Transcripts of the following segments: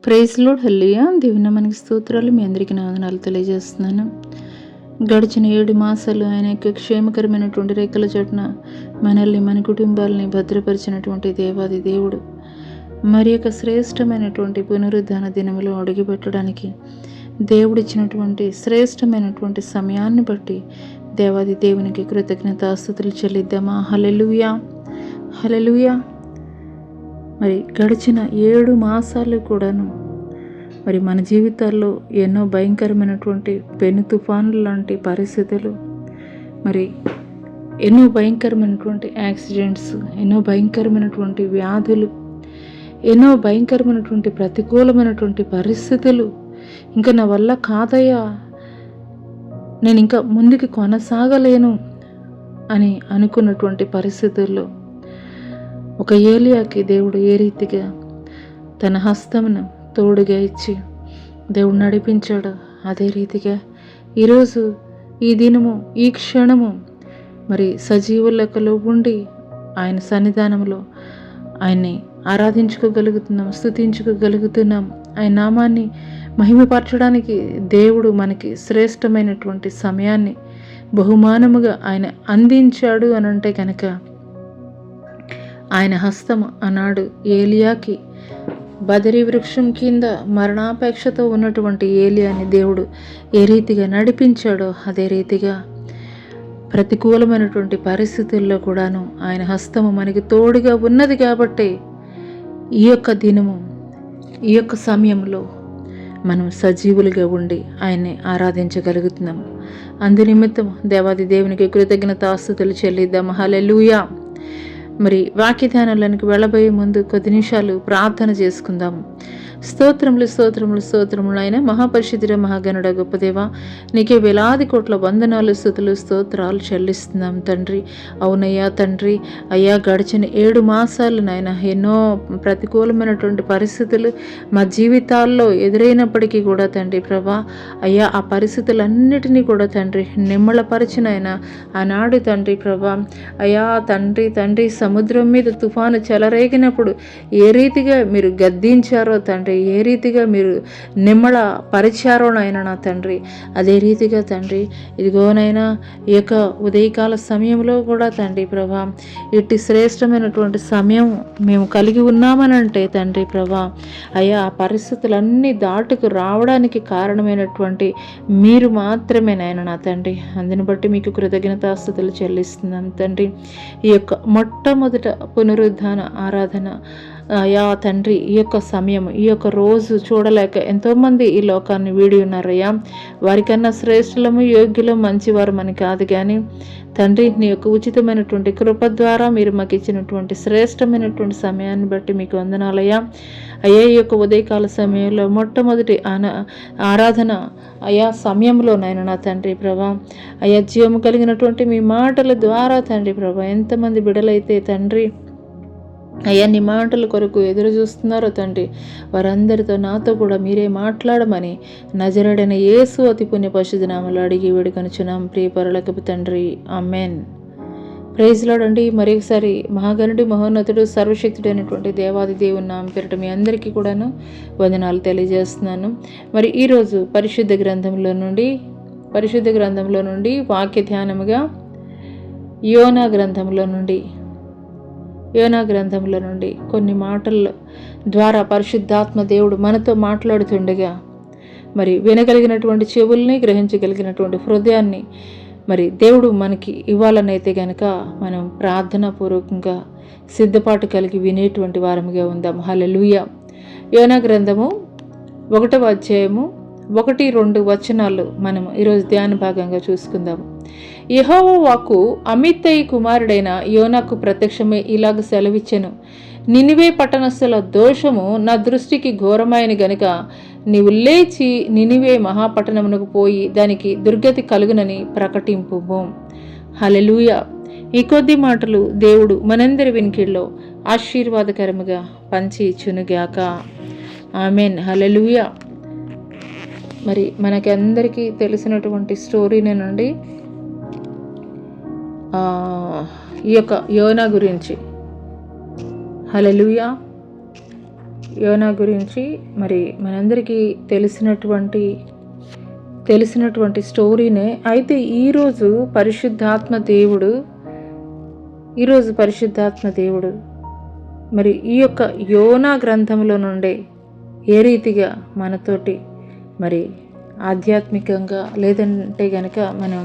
Praise lord హల్లెలూయా. దేవుని మనకి స్తోత్రాలు. మీ అందరికీ నా వందనాలు తెలియజేస్తున్నాను. గడిచిన 7 మాసాలు ఆయన యొక్క క్షేమకరమైనటువంటి రెక్కల చాటున మనల్ని మన కుటుంబాలని భద్రపరిచినటువంటి దేవాది దేవుడు మరి యొక్క శ్రేష్టమైనటువంటి పునరుద్ధాన దినములో అడుగుపెట్టడానికి దేవుడిచ్చినటువంటి శ్రేష్టమైనటువంటి సమయాన్ని బట్టి దేవాది దేవునికి కృతజ్ఞతాస్తుతులు చెల్లిద్దామా. హల్లెలూయా, హల్లెలూయా. మరి గడిచిన 7 మాసాలు కూడాను మరి మన జీవితాల్లో ఎన్నో భయంకరమైనటువంటి పెను తుఫానులు లాంటి పరిస్థితులు, మరి ఎన్నో భయంకరమైనటువంటి యాక్సిడెంట్స్, ఎన్నో భయంకరమైనటువంటి వ్యాధులు, ఎన్నో భయంకరమైనటువంటి ప్రతికూలమైనటువంటి పరిస్థితులు, ఇంకా నా వల్ల కాదయ్యా, నేను ఇంకా ముందుకు కొనసాగలేను అని అనుకున్నటువంటి పరిస్థితుల్లో ఒక ఏలియాకి దేవుడు ఏ రీతిగా తన హస్తమును తోడుగా ఇచ్చి దేవుడు నడిపించాడు, అదే రీతిగా ఈరోజు ఈ దినము ఈ క్షణము మరి సజీవ లెక్కలో ఉండి ఆయన సన్నిధానంలో ఆయన్ని ఆరాధించుకోగలుగుతున్నాం, స్తుతించుకోగలుగుతున్నాం. ఆయన నామాన్ని మహిమపరచడానికి దేవుడు మనకి శ్రేష్టమైనటువంటి సమయాన్ని బహుమానముగా ఆయన అందించాడు అని అంటే కనుక ఆయన హస్తం అన్నాడు ఏలియాకి బదరీ వృక్షం కింద మరణాపేక్షతో ఉన్నటువంటి ఏలియాని దేవుడు ఏ రీతిగా నడిపించాడో అదే రీతిగా ప్రతికూలమైనటువంటి పరిస్థితుల్లో కూడాను ఆయన హస్తము మనకి తోడుగా ఉన్నది కాబట్టి ఈ యొక్క దినము ఈ యొక్క సమయంలో మనం సజీవులుగా ఉండి ఆయన్ని ఆరాధించగలుగుతున్నాము. అందు నిమిత్తం దేవాది దేవునికి కృతజ్ఞతాస్తుతులు చెల్లిద్దాం. హల్లెలూయా. మరి వాక్య ధ్యానాలకు వెళ్ళబోయే ముందు కొద్ది నిమిషాలు ప్రార్థన చేసుకుందాము. స్తోత్రములు స్తోత్రములు స్తోత్రములు ఆయన మహాపరిశుద్ధుడ మహాగణుడ గొప్ప దేవ, నీకే వేలాది కోట్ల వందనాలు స్తుతులు స్తోత్రాలు చెల్లిస్తున్నాం తండ్రి. అవునయ్యా తండ్రి, అయ్యా గడిచిన 7 మాసాలు నాయన ఎన్నో ప్రతికూలమైనటువంటి పరిస్థితులు మా జీవితాల్లో ఎదురైనప్పటికీ కూడా తండ్రి ప్రభా, అయ్యా ఆ పరిస్థితులన్నిటినీ కూడా తండ్రి నిమ్మళపరిచిన ఆయన ఆనాడు తండ్రి ప్రభా, అయ్యా తండ్రి తండ్రి సముద్రం మీద తుఫాను చెలరేగినప్పుడు ఏ రీతిగా మీరు గద్దించారో తండ్రి, ఏ రీతిగా మీరు నిమ్మళ పరిచారో నాయన నా తండ్రి, అదే రీతిగా తండ్రి ఇదిగోనైనా ఈ యొక్క ఉదయకాల సమయంలో కూడా తండ్రి ప్రభా ఇట్టి శ్రేష్టమైనటువంటి సమయం మేము కలిగి ఉన్నామనంటే తండ్రి ప్రభా, అయ్యా ఆ పరిస్థితులన్నీ దాటుకు రావడానికి కారణమైనటువంటి మీరు మాత్రమే నాయన నా తండ్రి. అందుని బట్టి మీకు కృతజ్ఞతాస్తుతులు చెల్లిస్తున్నాం తండ్రి. ఈ యొక్క మొట్టమొదట పునరుద్ధాన ఆరాధన అయ్యా తండ్రి ఈ యొక్క సమయం ఈ యొక్క రోజు చూడలేక ఎంతోమంది ఈ లోకాన్ని వీడి ఉన్నారయ్యా. వారికన్నా శ్రేష్ఠులము యోగ్యులము మంచివారు అని కాదు కానీ తండ్రి నీ యొక్క ఉచితమైనటువంటి కృప ద్వారా మీరు మాకు ఇచ్చినటువంటి శ్రేష్టమైనటువంటి సమయాన్ని బట్టి మీకు వందనాలయ్యా. అయ్యా ఈ యొక్క ఉదయకాల సమయంలో మొట్టమొదటి ఆరాధన అయ్యా సమయంలోనైనా నా తండ్రి ప్రభా, అయ్యా జీవము కలిగినటువంటి మీ మాటల ద్వారా తండ్రి ప్రభా ఎంతమంది బిడలైతే తండ్రి అయ్యా నీ మాటల కొరకు ఎదురు చూస్తున్నారో తండ్రి, వారందరితో నాతో కూడా మీరే మాట్లాడమని నజరేయుడైన యేసు అతి పుణ్య పరిశుద్ధ నామములో అడిగి వేడుకొనుచున్నాం ప్రియ పరలోకపు తండ్రి, ఆమేన్. ప్రైజ్ లార్డ్ అండి. మరొకసారి మహాగణుడు మహోన్నతుడు సర్వశక్తుడైనటువంటి దేవాది దేవుని నామం పేరిట మీ అందరికీ కూడాను వందనాలు తెలియజేస్తున్నాను. మరి ఈరోజు పరిశుద్ధ గ్రంథంలో నుండి వాక్య ధ్యానముగా యోనా గ్రంథంలో నుండి కొన్ని మాటల ద్వారా పరిశుద్ధాత్మ దేవుడు మనతో మాట్లాడుతుండగా మరి వినగలిగినటువంటి చెవుల్ని గ్రహించగలిగినటువంటి హృదయాన్ని మరి దేవుడు మనకి ఇవ్వాలనైతే గనక మనం ప్రార్థనాపూర్వకంగా సిద్ధపాటు కలిగి వినేటువంటి వారముగా ఉందాం. హల్లెలూయా. యోనా గ్రంథము 1వ అధ్యాయము 1-2 వచనాలు మనం ఈరోజు ధ్యాన భాగంగా చూసుకుందాము. యెహోవా వాక్కు అమిత్తయి కుమారుడైన యోనాకు ప్రత్యక్షమై ఇలాగ సెలవిచ్చెను. నినివే పట్టణస్థుల దోషము నా దృష్టికి ఘోరమైన గనుక నీవు లేచి నినివే మహాపట్టణమునకు పోయి దానికి దుర్గతి కలుగునని ప్రకటింపుము. హల్లెలూయా. ఈ కొద్ది మాటలు దేవుడు మనందరి వినికిడిలో ఆశీర్వాదకరముగా పంచి ఇచ్చునుగాక. ఆమేన్. హల్లెలూయా. మరి మనకి అందరికీ తెలిసినటువంటి స్టోరీనేనండి ఈ యొక్క యోనా గురించి. హల్లెలూయా. యోనా గురించి మరి మనందరికీ తెలిసినటువంటి స్టోరీనే. అయితే ఈరోజు పరిశుద్ధాత్మ దేవుడు మరి ఈ యొక్క యోనా గ్రంథంలో నుండే ఏ రీతిగా మనతోటి మరి ఆధ్యాత్మికంగా లేదంటే గనక మనం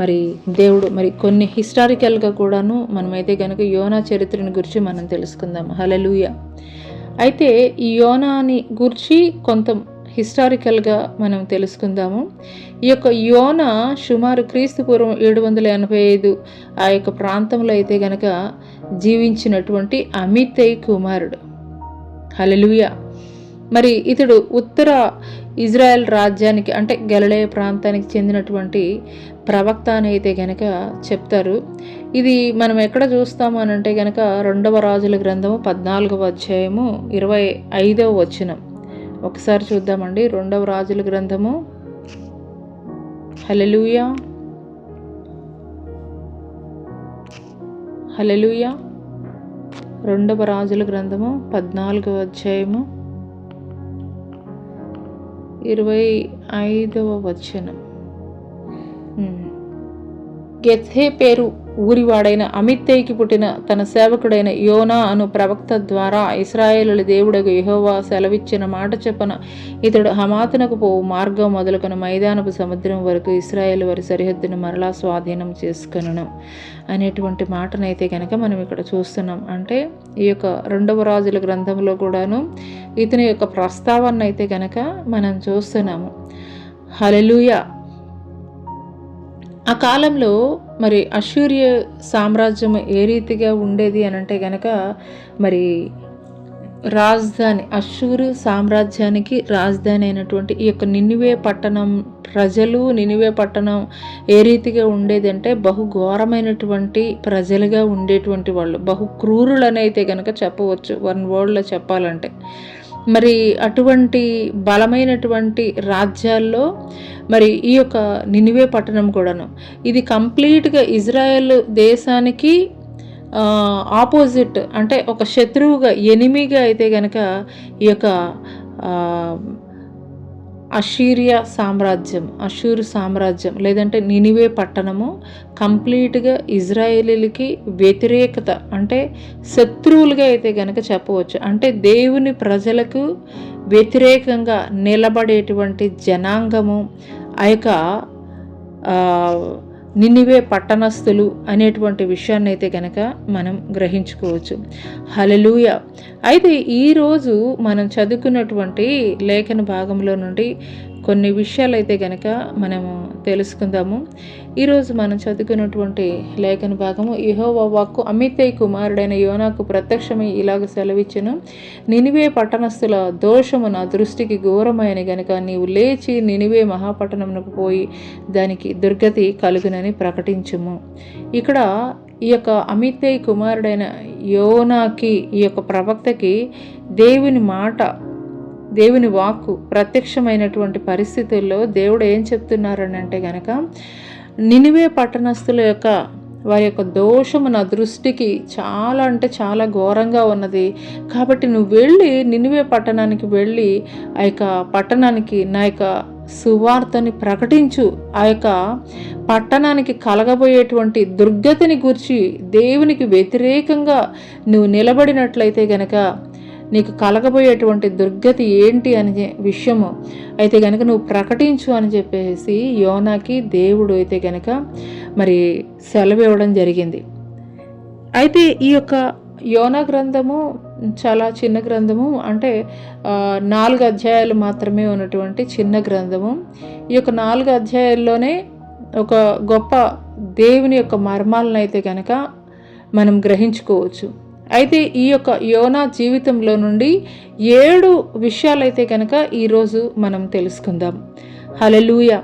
మరి దేవుడు మరి కొన్ని హిస్టారికల్గా కూడాను మనమైతే గనక యోనా చరిత్రని గురించి మనం తెలుసుకుందాం. హల్లెలూయా. అయితే ఈ యోనాని గురించి కొంత హిస్టారికల్గా మనం తెలుసుకుందాము. ఈ యొక్క యోనా సుమారు క్రీస్తుపూర్వం 785 ఆ యొక్క ప్రాంతంలో అయితే గనక జీవించినటువంటి అమిత్తై కుమారుడు. హల్లెలూయా. మరి ఇతడు ఉత్తర ఇజ్రాయెల్ రాజ్యానికి అంటే గలిలయ ప్రాంతానికి చెందినటువంటి ప్రవక్త అని అయితే గనక చెప్తారు. ఇది మనం ఎక్కడ చూస్తాము అని అంటే గనక 2వ రాజుల గ్రంథము 14వ అధ్యాయము 25వ వచనం. ఒకసారి చూద్దామండి. 2వ రాజుల గ్రంథము హల్లెలూయా హల్లెలూయా 2వ రాజుల గ్రంథము 14వ అధ్యాయము 25వ వచనం. గెత్సేపేరు ఊరివాడైన అమిత్తైకి పుట్టిన తన సేవకుడైన యోనా అను ప్రవక్త ద్వారా ఇశ్రాయేలుల దేవుడగు యెహోవా సెలవిచ్చిన మాట చెప్పన ఇతడు హమాతునకు పోవు మార్గం మొదలుకొని మైదానపు సముద్రం వరకు ఇశ్రాయేలు వారి సరిహద్దును మరలా స్వాధీనం చేసుకొనును అనేటువంటి మాటనైతే కనుక మనం ఇక్కడ చూస్తున్నాం. అంటే ఈ యొక్క 2వ రాజుల గ్రంథంలో కూడాను ఇతని యొక్క ప్రస్తావన అయితే కనుక మనం చూస్తున్నాము. హల్లెలూయా. ఆ కాలంలో మరి అష్షూరియ సామ్రాజ్యం ఏ రీతిగా ఉండేది అని అంటే కనుక మరి రాజధాని అష్షూరు సామ్రాజ్యానికి రాజధాని అయినటువంటి ఈ యొక్క నినివే పట్టణం నినివే పట్టణం ఏ రీతిగా ఉండేది అంటే బహు ఘోరమైనటువంటి ప్రజలుగా ఉండేటువంటి వాళ్ళు, బహు క్రూరులని అయితే కనుక చెప్పవచ్చు వన్ వర్డ్లో చెప్పాలంటే. మరి అటువంటి బలమైనటువంటి రాజ్యాల్లో మరి ఈ యొక్క నినివే పట్టణం కూడాను ఇది కంప్లీట్గా ఇజ్రాయెల్ దేశానికి ఆపోజిట్ అంటే ఒక శత్రువుగా ఎనిమిగా అయితే కనుక ఈ యొక్క అష్షూరు సామ్రాజ్యం లేదంటే నినివే పట్టణము కంప్లీట్గా ఇజ్రాయేలీలకి వ్యతిరేకత అంటే శత్రువులుగా అయితే కనుక చెప్పవచ్చు. అంటే దేవుని ప్రజలకు వ్యతిరేకంగా నిలబడేటువంటి జనాంగము ఆ యొక్క నినివే పట్టణస్థులు అనేటువంటి విషయాన్ని అయితే కనుక మనం గ్రహించుకోవచ్చు. హల్లెలూయా. అయితే ఈరోజు మనం చదువుకున్నటువంటి లేఖన భాగంలో నుండి కొన్ని విషయాలు అయితే కనుక మనము తెలుసుకుందాము. ఈరోజు మనం చదువుకున్నటువంటి లేఖన భాగము యెహోవా వాక్కు అమిత్తై కుమారుడైన యోనాకు ప్రత్యక్షమై ఇలాగ సెలవిచ్చెను. నినివే పట్టణస్థుల దోషము నా దృష్టికి ఘోరమైన గనుక నీవు లేచి నినివే మహాపట్టణమునకు పోయి దానికి దుర్గతి కలుగునని ప్రకటించుము. ఇక్కడ ఈ యొక్క అమిత్తై కుమారుడైన యోనాకి ఈ యొక్క ప్రవక్తకి దేవుని వాక్కు ప్రత్యక్షమైనటువంటి పరిస్థితుల్లో దేవుడు ఏం చెప్తున్నారని అంటే గనక నినివే పట్టణస్థుల యొక్క వారి యొక్క దోషము నా దృష్టికి చాలా అంటే చాలా ఘోరంగా ఉన్నది. కాబట్టి నువ్వు వెళ్ళి నినివే పట్టణానికి వెళ్ళి ఆ యొక్క పట్టణానికి నా యొక్క సువార్తని ప్రకటించు. ఆ యొక్క పట్టణానికి కలగబోయేటువంటి దుర్గతిని గురించి దేవునికి వ్యతిరేకంగా నువ్వు నిలబడినట్లయితే గనక నీకు కలగబోయేటువంటి దుర్గతి ఏంటి అనే విషయము అయితే కనుక నువ్వు ప్రకటించు అని చెప్పేసి యోనాకి దేవుడు అయితే కనుక మరి సెలవు ఇవ్వడం జరిగింది. అయితే ఈ యొక్క యోనా గ్రంథము చాలా చిన్న గ్రంథము, అంటే 4 అధ్యాయాలు మాత్రమే ఉన్నటువంటి చిన్న గ్రంథము. ఈ యొక్క 4 అధ్యాయాల్లోనే ఒక గొప్ప దేవుని యొక్క మర్మాలను అయితే కనుక మనం గ్రహించుకోవచ్చు. అయితే ఈ యొక్క యోనా జీవితంలో నుండి 7 విషయాలైతే కనుక ఈరోజు మనం తెలుసుకుందాం. హల్లెలూయా.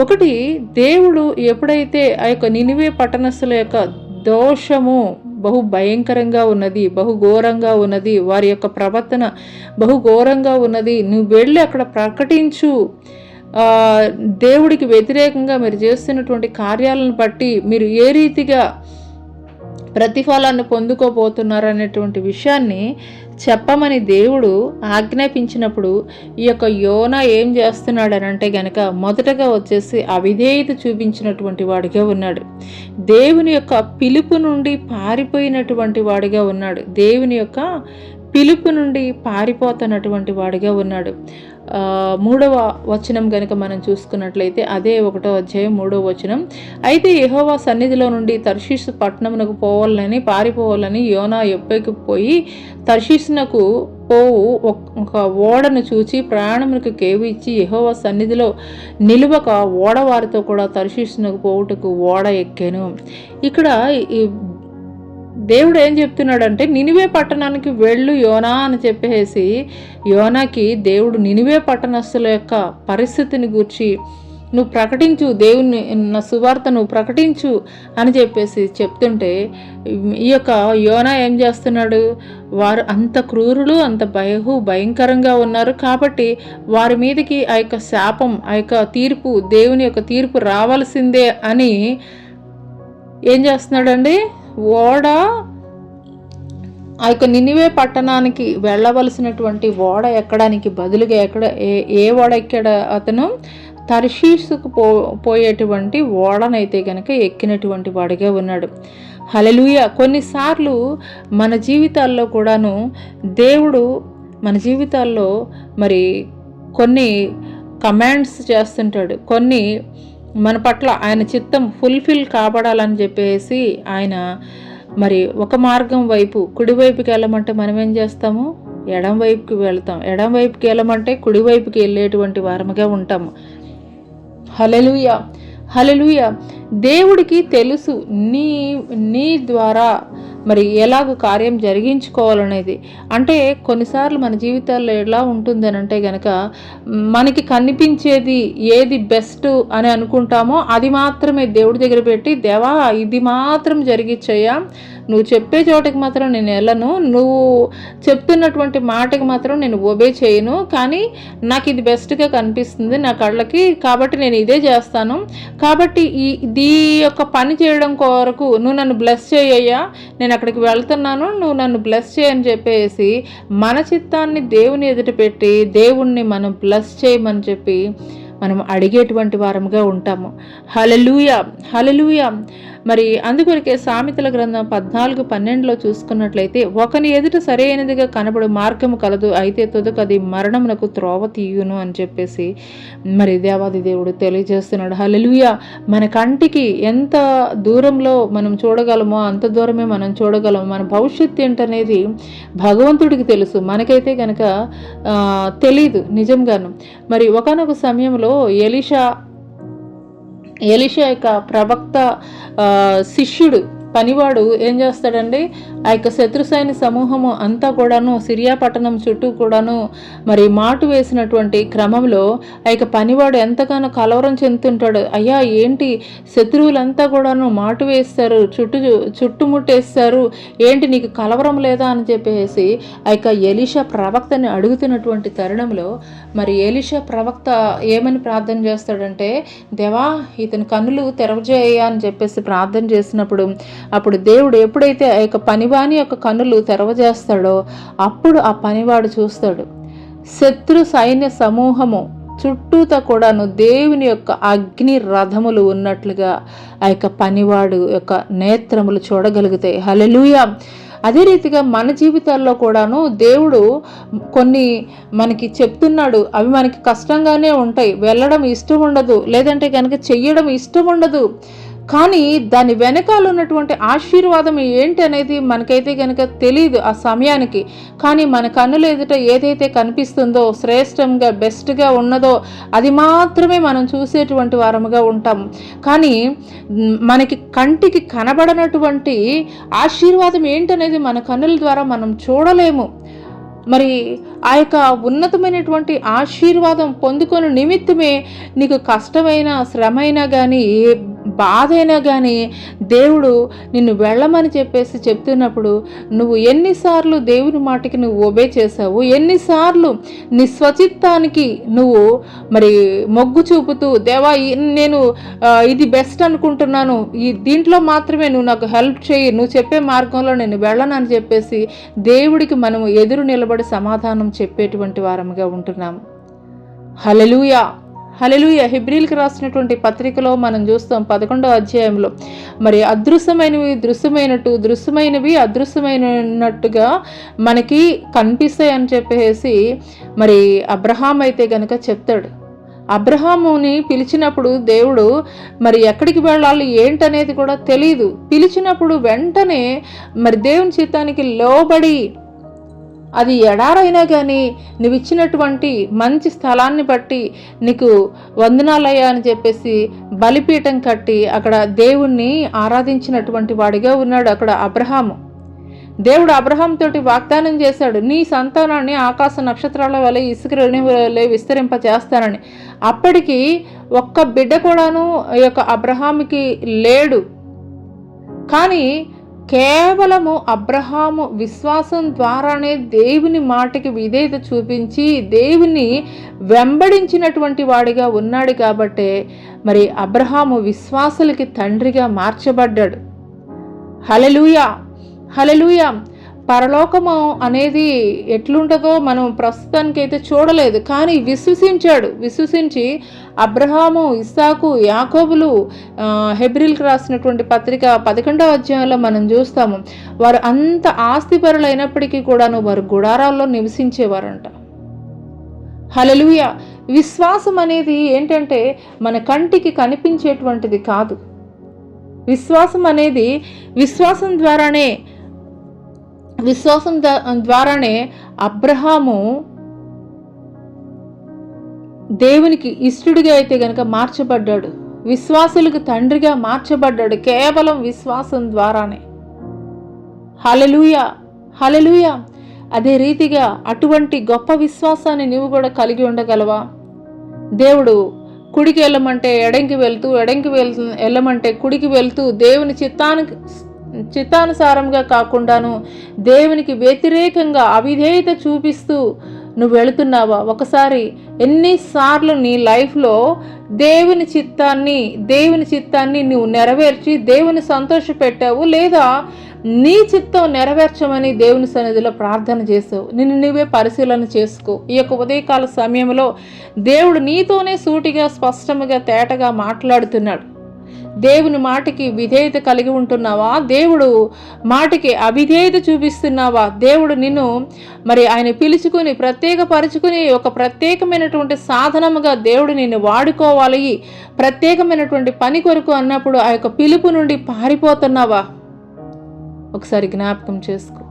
ఒకటి, దేవుడు ఎప్పుడైతే ఆ యొక్క నినివే పట్టణస్థుల యొక్క దోషము బహు భయంకరంగా ఉన్నది, బహు ఘోరంగా ఉన్నది, వారి యొక్క ప్రవర్తన బహు ఘోరంగా ఉన్నది, నువ్వు వెళ్ళి అక్కడ ప్రకటించు, దేవుడికి వ్యతిరేకంగా మీరు చేస్తున్నటువంటి కార్యాలను బట్టి మీరు ఏ రీతిగా ప్రతిఫలాన్ని పొందుకోబోతున్నారు అనేటువంటి విషయాన్ని చెప్పమని దేవుడు ఆజ్ఞాపించినప్పుడు ఈ యొక్క యోనా ఏం చేస్తున్నాడనంటే గనక మొదటగా వచ్చేసి అవిధేయత చూపించినటువంటి వాడిగా ఉన్నాడు. దేవుని యొక్క పిలుపు నుండి పారిపోయినటువంటి వాడిగా ఉన్నాడు. దేవుని యొక్క పిలుపు నుండి పారిపోతున్నటువంటి వాడిగా ఉన్నాడు. 3వ వచనం గనుక మనం చూసుకున్నట్లయితే అదే 1వ అధ్యాయం 3వ వచనం. అయితే యెహోవా సన్నిధిలో నుండి తర్షీషు పట్టణమునకు పారిపోవాలని యోనా యొప్పేకి పోయి తర్షీషునకు పోవు ఒక ఓడను చూచి ప్రయాణమునకు కేవు ఇచ్చి యెహోవా సన్నిధిలో నిలువక ఓడవారితో కూడా తర్షీషునకు పోవుటకు ఓడ ఎక్కాను. ఇక్కడ దేవుడు ఏం చెప్తున్నాడంటే నినివే పట్టణానికి వెళ్ళు యోనా అని చెప్పేసి యోనాకి దేవుడు నినివే పట్టణస్థుల యొక్క పరిస్థితిని గూర్చి నువ్వు ప్రకటించు, దేవుని నా సువార్త నువ్వు ప్రకటించు అని చెప్పేసి చెప్తుంటే ఈ యొక్క యోనా ఏం చేస్తున్నాడు? వారు అంత క్రూరులు, అంత భయంకరంగా ఉన్నారు కాబట్టి వారి మీదకి ఆ యొక్క శాపం, ఆ యొక్క తీర్పు, దేవుని యొక్క తీర్పు రావాల్సిందే అని ఏం చేస్తున్నాడండి? ఓడ ఆ యొక్క నినివే పట్టణానికి వెళ్ళవలసినటువంటి ఓడ ఎక్కడానికి బదులుగా ఏ ఓడ ఎక్కాడు అతను? తర్షీషుకు పోయేటువంటి ఓడనైతే కనుక ఎక్కినటువంటి వాడిగా ఉన్నాడు. హల్లెలూయా. కొన్నిసార్లు మన జీవితాల్లో కూడాను దేవుడు మన జీవితాల్లో మరి కొన్ని కమాండ్స్ చేస్తుంటాడు. కొన్ని మన పట్ల ఆయన చిత్తం ఫుల్ఫిల్ కాబడాలని చెప్పేసి ఆయన మరి ఒక మార్గం వైపు కుడివైపుకి వెళ్ళమంటే మనం ఏం చేస్తాము? ఎడం వైపుకి వెళ్తాం. ఎడం వైపుకి వెళ్ళమంటే కుడివైపుకి వెళ్ళేటువంటి వారముగా ఉంటాము. హల్లెలూయా, హల్లెలూయా. దేవుడికి తెలుసు నీ ద్వారా మరి ఎలాగ కార్యం జరిగించుకోవాలనేది. అంటే కొన్నిసార్లు మన జీవితాల్లో ఎలా ఉంటుందని అంటే గనక మనకి కనిపించేది ఏది బెస్ట్ అని అనుకుంటామో అది మాత్రమే దేవుడి దగ్గర పెట్టి, దేవా ఇది మాత్రం జరిగిచ్చయ్యా, నువ్వు చెప్పే చోటకి మాత్రం నేను వెళ్ళను, నువ్వు చెప్తున్నటువంటి మాటకి మాత్రం నేను ఒబే చేయను, కానీ నాకు ఇది బెస్ట్గా కనిపిస్తుంది నా కళ్ళకి, కాబట్టి నేను ఇదే చేస్తాను, కాబట్టి ఈ యొక్క పని చేయడం కొరకు నువ్వు నన్ను బ్లెస్ చేయయ్యా, నేను అక్కడికి వెళ్తున్నాను, నువ్వు నన్ను బ్లెస్ చేయని చెప్పేసి మన చిత్తాన్ని దేవుని ఎదుట పెట్టి దేవుణ్ణి మనం బ్లెస్ చేయమని చెప్పి మనం అడిగేటువంటి వారముగా ఉంటాము. హల్లెలూయా, హల్లెలూయా. మరి అందుకొరకే సామెతల గ్రంథం 14:12 చూసుకున్నట్లయితే ఒకని ఎదుట సరైనదిగా కనబడు మార్గము కలదు, అయితే తుదకది మరణమునకు త్రోవ తీయును అని చెప్పేసి మరి దేవాది దేవుడు తెలియజేస్తున్నాడు. హల్లెలూయా. మన కంటికి ఎంత దూరంలో మనం చూడగలమో అంత దూరమే మనం చూడగలము. మన భవిష్యత్తు ఏంటనేది భగవంతుడికి తెలుసు, మనకైతే కనుక తెలీదు నిజంగాను. మరి ఒకానొక సమయంలో ఎలీషా యొక్క ప్రవక్త శిష్యుడు పనివాడు ఏం చేస్తాడండి? ఆ యొక్క శత్రు సైన్య సమూహము అంతా కూడాను సిరియా పట్టణం చుట్టూ కూడాను మరి మాటు వేసినటువంటి క్రమంలో ఆ యొక్క పనివాడు ఎంతగానో కలవరం చెందుతుంటాడు. అయ్యా ఏంటి శత్రువులంతా కూడాను మాటు వేస్తారు, చుట్టుముట్టేస్తారు, ఏంటి నీకు కలవరం లేదా అని చెప్పేసి ఆ యొక్క ఎలీషా ప్రవక్తని అడుగుతున్నటువంటి తరుణంలో మరి ఎలీషా ప్రవక్త ఏమని ప్రార్థన చేస్తాడంటే, దేవా ఇతని కన్నులు తెరవజేయ అని చెప్పేసి ప్రార్థన చేసినప్పుడు అప్పుడు దేవుడు ఎప్పుడైతే ఆ యొక్క పనివాని యొక్క కన్నులు తెరవజేస్తాడో అప్పుడు ఆ పనివాడు చూస్తాడు శత్రు సైన్య సమూహము చుట్టూతా కూడాను దేవుని యొక్క అగ్ని రథములు ఉన్నట్లుగా ఆ యొక్క పనివాడు యొక్క నేత్రములు చూడగలుగుతాయి. హల్లెలూయా. అదే రీతిగా మన జీవితాల్లో కూడాను దేవుడు కొన్ని మనకి చెప్తున్నాడు, అవి మనకి కష్టంగానే ఉంటాయి, వెళ్ళడం ఇష్టం ఉండదు, లేదంటే కనుక చెయ్యడం ఇష్టం ఉండదు, కానీ దాని వెనకాల ఉన్నటువంటి ఆశీర్వాదం ఏంటి అనేది మనకైతే కనుక తెలియదు ఆ సమయానికి. కానీ మన కన్నుల ఎదుట ఏదైతే కనిపిస్తుందో, శ్రేష్టంగా బెస్ట్గా ఉన్నదో అది మాత్రమే మనం చూసేటువంటి వారముగా ఉంటాం. కానీ మనకి కంటికి కనబడనటువంటి ఆశీర్వాదం ఏంటనేది మన కన్నుల ద్వారా మనం చూడలేము. మరి ఆ యొక్క ఉన్నతమైనటువంటి ఆశీర్వాదం పొందుకొని నిమిత్తమే నీకు కష్టమైన శ్రమైనా కానీ బాధ అయినా కానీ దేవుడు నిన్ను వెళ్ళమని చెప్పేసి చెప్తున్నప్పుడు నువ్వు ఎన్నిసార్లు దేవుని మాటకి నువ్వు ఒబే చేసావు, ఎన్నిసార్లు నీ స్వచిత్తానికి నువ్వు మరి మొగ్గు చూపుతూ దేవా నేను ఇది బెస్ట్ అనుకుంటున్నాను, దీంట్లో మాత్రమే నువ్వు నాకు హెల్ప్ చేయి, నువ్వు చెప్పే మార్గంలో నేను వెళ్ళనని చెప్పేసి దేవుడికి మనము ఎదురు నిలబడి సమాధానం చెప్పేటువంటి వారముగా ఉంటున్నాము. హల్లెలూయా, హల్లెలూయా. హెబ్రీలకు రాసినటువంటి పత్రికలో మనం చూస్తాం 11వ అధ్యాయంలో మరి అదృశ్యమైనవి దృశ్యమైనట్టు, దృశ్యమైనవి అదృశ్యమైనట్టుగా మనకి కనిపిస్తాయి అని చెప్పేసి మరి అబ్రహాం అయితే గనక చెప్తాడు. అబ్రహాముని పిలిచినప్పుడు దేవుడు మరి ఎక్కడికి వెళ్ళాలి ఏంటనేది కూడా తెలియదు. పిలిచినప్పుడు వెంటనే మరి దేవుని చిత్తానికి లోబడి అది ఎడారైనా కానీ నువ్వు ఇచ్చినటువంటి మంచి స్థలాన్ని బట్టి నీకు వందనాలయ్యా అని చెప్పేసి బలిపీఠం కట్టి అక్కడ దేవుణ్ణి ఆరాధించినటువంటి వాడిగా ఉన్నాడు అక్కడ అబ్రహాము. దేవుడు అబ్రహాం తోటి వాగ్దానం చేశాడు, నీ సంతానాన్ని ఆకాశ నక్షత్రాల వలె ఇసుక వలె విస్తరింప చేస్తానని. అప్పటికి ఒక్క బిడ్డ కూడాను ఈ యొక్క అబ్రహాముకి లేడు. కానీ కేవలము అబ్రహాము విశ్వాసం ద్వారానే దేవుని మాటకి విధేయత చూపించి దేవుని వెంబడించినటువంటి వాడిగా ఉన్నాడు కాబట్టే మరి అబ్రహాము విశ్వాసులకి తండ్రిగా మార్చబడ్డాడు. హల్లెలూయా, హల్లెలూయా. పరలోకము అనేది ఎట్లుంటుందో మనం ప్రస్తుతానికైతే చూడలేదు, కానీ విశ్వసించి అబ్రహాము, ఇస్సాకు, యాకోబులు హెబ్రీలకు రాసినటువంటి పత్రిక 11వ అధ్యాయంలో మనం చూస్తాము. వారు అంత ఆస్తిపరులైనప్పటికీ కూడాను వారు గుడారాల్లో నివసించేవారంట. హల్లెలూయా. విశ్వాసం అనేది ఏంటంటే మన కంటికి కనిపించేటువంటిది కాదు. విశ్వాసం అనేది విశ్వాసం ద్వారానే అబ్రహాము దేవునికి ఇష్టడిగా అయితే గనక మార్చబడ్డాడు, విశ్వాసులకు తండ్రిగా మార్చబడ్డాడు కేవలం విశ్వాసం ద్వారానే. హల్లెలూయా, హల్లెలూయా. అదే రీతిగా అటువంటి గొప్ప విశ్వాసాన్ని నీవు కూడా కలిగి ఉండగలవా? దేవుడు కుడికి వెళ్ళమంటే ఎడంకి వెళ్తూ, వెళ్ళమంటే కుడికి వెళ్తూ దేవుని చిత్తానుసారంగా కాకుండాను దేవునికి వ్యతిరేకంగా అవిధేయత చూపిస్తూ నువ్వు వెళుతున్నావా? ఒకసారి ఎన్నిసార్లు నీ లైఫ్లో దేవుని చిత్తాన్ని నువ్వు నెరవేర్చి దేవుని సంతోషపెట్టావు, లేదా నీ చిత్తం నెరవేర్చమని దేవుని సన్నిధిలో ప్రార్థన చేసావు? నిన్ను నువ్వే పరిశీలన చేసుకో. ఈ యొక్క ఉదయకాల సమయంలో దేవుడు నీతోనే సూటిగా, స్పష్టంగా, తేటగా మాట్లాడుతున్నాడు. దేవుని మాటకి విధేయత కలిగి ఉంటున్నావా? దేవుడు మాటకి అవిధేయత చూపిస్తున్నావా? దేవుడు నిన్ను మరి ఆయన పిలుచుకుని ప్రత్యేకపరుచుకుని ఒక ప్రత్యేకమైనటువంటి సాధనముగా దేవుడు నిన్ను వాడుకోవాలి, ప్రత్యేకమైనటువంటి పని కొరకు అన్నప్పుడు ఆ యొక్క పిలుపు నుండి పారిపోతున్నావా? ఒకసారి జ్ఞాపకం చేసుకో.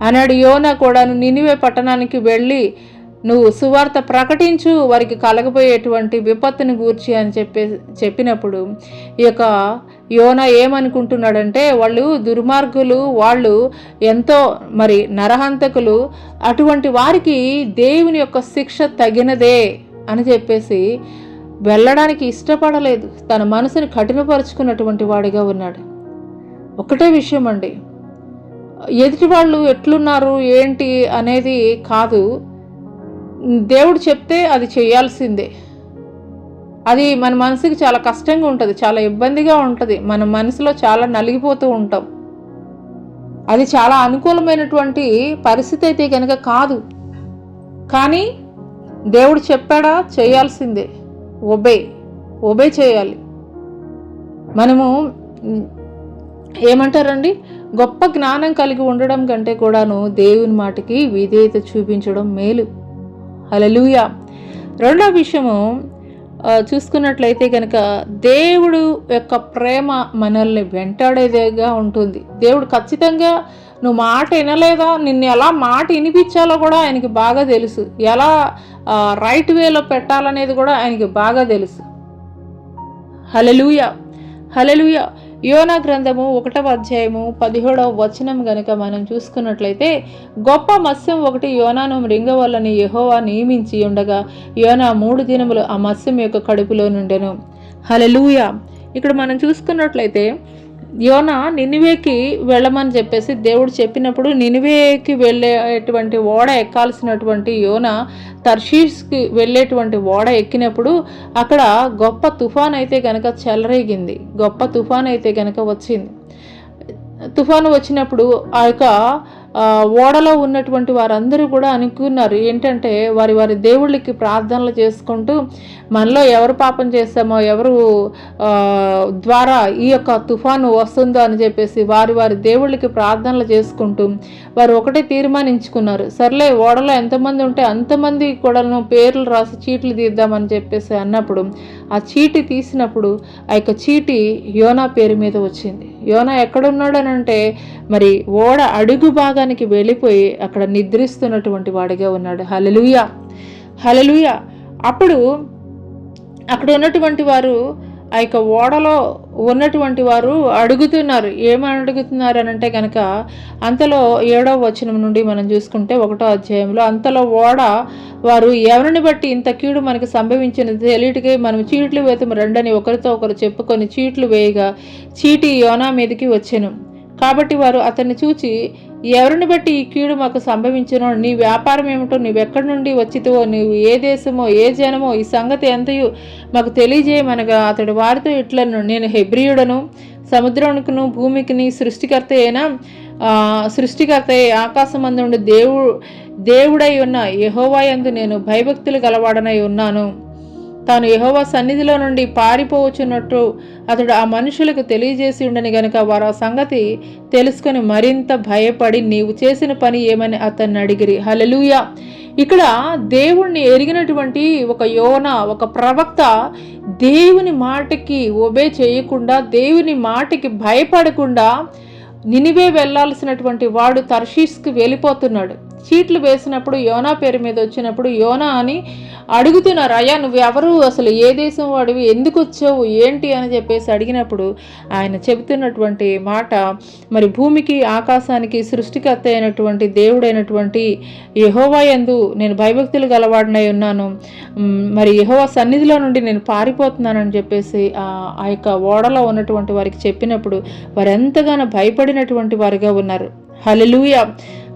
ఆనాడు యోనా కూడాను నినివే పట్టణానికి వెళ్ళి నువ్వు సువార్త ప్రకటించు, వారికి కలగబోయేటువంటి విపత్తుని గూర్చి అని చెప్పినప్పుడు ఈ యొక్క యోనా ఏమనుకుంటున్నాడంటే వాళ్ళు దుర్మార్గులు, వాళ్ళు ఎంతో మరి నరహంతకులు, అటువంటి వారికి దేవుని యొక్క శిక్ష తగినదే అని చెప్పేసి వెళ్ళడానికి ఇష్టపడలేదు. తన మనసుని కఠినపరుచుకున్నటువంటి వాడిగా ఉన్నాడు. ఒకటే విషయం అండి, ఎదుటి వాళ్ళు ఎట్లున్నారు ఏంటి అనేది కాదు, దేవుడు చెప్తే అది చేయాల్సిందే. అది మన మనసుకి చాలా కష్టంగా ఉంటుంది, చాలా ఇబ్బందిగా ఉంటుంది, మన మనసులో చాలా నలిగిపోతూ ఉంటాం. అది చాలా అనుకూలమైనటువంటి పరిస్థితి అయితే కనుక కాదు, కానీ దేవుడు చెప్పాడా చేయాల్సిందే. ఒబే చేయాలి. మనము ఏమంటారండి, గొప్ప జ్ఞానం కలిగి ఉండడం కంటే కూడాను దేవుని మాటకి విధేయత చూపించడం మేలు. హల్లెలూయా. రెండో విషయము చూసుకున్నట్లయితే కనుక దేవుడు యొక్క ప్రేమ మనల్ని వెంటాడేదిగా ఉంటుంది. దేవుడు ఖచ్చితంగా నువ్వు మాట వినలేదా, నిన్ను ఎలా మాట వినిపించాలో కూడా ఆయనకి బాగా తెలుసు, ఎలా రైట్ వేలో పెట్టాలనేది కూడా ఆయనకి బాగా తెలుసు. హల్లెలూయా, హల్లెలూయా. యోనా గ్రంథము 1వ అధ్యాయము 17వ వచనం గనుక మనం చూసుకున్నట్లయితే, గొప్ప మత్స్యం ఒకటి యోనాను మృంగవల్లని యెహోవా నియమించి ఉండగా యోనా 3 దినములు ఆ మత్స్యం యొక్క కడుపులో నుండెను. హల్లెలూయా. ఇక్కడ మనం చూసుకున్నట్లయితే యోనా నినివేకి వెళ్ళమని చెప్పేసి దేవుడు చెప్పినప్పుడు నినివేకి వెళ్ళేటువంటి ఓడ ఎక్కాల్సినటువంటి యోనా తర్షీష్కి వెళ్ళేటువంటి ఓడ ఎక్కినప్పుడు అక్కడ గొప్ప తుఫాన్ అయితే కనుక చెలరేగింది, గొప్ప తుఫాన్ అయితే కనుక వచ్చింది. తుఫాను వచ్చినప్పుడు ఆ యొక్క ఓడలో ఉన్నటువంటి వారందరూ కూడా అనుకున్నారు ఏంటంటే వారి వారి దేవుళ్ళకి ప్రార్థనలు చేసుకుంటూ మనలో ఎవరు పాపం చేస్తామో ఎవరు ద్వారా ఈ యొక్క తుఫాను వస్తుందో అని చెప్పేసి వారి వారి దేవుళ్ళకి ప్రార్థనలు చేసుకుంటూ వారు ఒకటే తీర్మానించుకున్నారు, సర్లే ఓడలో ఎంతమంది ఉంటే అంతమంది కూడా పేర్లు రాసి చీట్లు తీద్దామని చెప్పేసి అన్నప్పుడు ఆ చీటి తీసినప్పుడు ఆ యొక్క చీటి యోనా పేరు మీద వచ్చింది. యోనా ఎక్కడున్నాడు అని అంటే మరి ఓడ అడుగు భాగానికి వెళ్ళిపోయి అక్కడ నిద్రిస్తున్నటువంటి వాడిగా ఉన్నాడు. హల్లెలూయా, హల్లెలూయా. అప్పుడు అక్కడ ఉన్నటువంటి వారు ఆ యొక్క ఓడలో ఉన్నటువంటి వారు అడుగుతున్నారు, ఏమని అడుగుతున్నారు అని అంటే కనుక అంతలో 7వ వచనం నుండి మనం చూసుకుంటే 1వ అధ్యాయంలో అంతలో ఓడ వారు ఎవరిని బట్టి ఇంత కీడు మనకి సంభవించినది తెలియటికి మనం చీట్లు వేతము రండని ఒకరితో ఒకరు చెప్పుకొని చీట్లు వేయగా చీటి యోనా మీదకి వచ్చెను. కాబట్టి వారు అతన్ని చూచి ఎవరిని బట్టి ఈ కీడు మాకు సంభవించునో, నీ వ్యాపారం ఏమిటో, నీవెక్కడి నుండి వచ్చితివో, నీవు ఏ దేశమో ఏ జనమో ఈ సంగతి ఎంతయు మాకు తెలియజేయమనగా అతడు వారితో ఇట్లను, నేను హెబ్రీయుడను, సముద్రమునకును భూమికిని సృష్టికర్త ఆకాశమందుండి దేవుడై ఉన్న యెహోవా యందు నేను భయభక్తులు గలవాడనై ఉన్నాను. తాను యెహోవా సన్నిధిలో నుండి పారిపోవచ్చున్నట్టు అతడు ఆ మనుషులకు తెలియజేసి ఉండని గనుక వారు ఆ సంగతి తెలుసుకొని మరింత భయపడి నీవు చేసిన పని ఏమని అతన్ని అడిగిరి. హల్లెలూయా. ఇక్కడ దేవుణ్ణి ఎరిగినటువంటి ఒక యోనా, ఒక ప్రవక్త దేవుని మాటకి ఒబే చేయకుండా, దేవుని మాటకి భయపడకుండా నినివే వెళ్ళాల్సినటువంటి వాడు తర్షీష్కి వెళ్ళిపోతున్నాడు. చీట్లు వేసినప్పుడు యోనా పేరు మీద వచ్చినప్పుడు యోనా అని అడుగుతున్నారు, అయ్యా నువ్వు ఎవరు, అసలు ఏ దేశం వాడివి, ఎందుకు వచ్చావు, ఏంటి అని చెప్పేసి అడిగినప్పుడు ఆయన చెబుతున్నటువంటి మాట మరి భూమికి ఆకాశానికి సృష్టికర్త అయినటువంటి దేవుడైనటువంటి యెహోవా యందు నేను భయభక్తులు గలవాడినై ఉన్నాను, మరి యెహోవా సన్నిధిలో నుండి నేను పారిపోతున్నానని చెప్పేసి ఆ యొక్క ఓడలో ఉన్నటువంటి వారికి చెప్పినప్పుడు వారు ఎంతగానో భయపడినటువంటి వారుగా ఉన్నారు. హల్లెలూయా,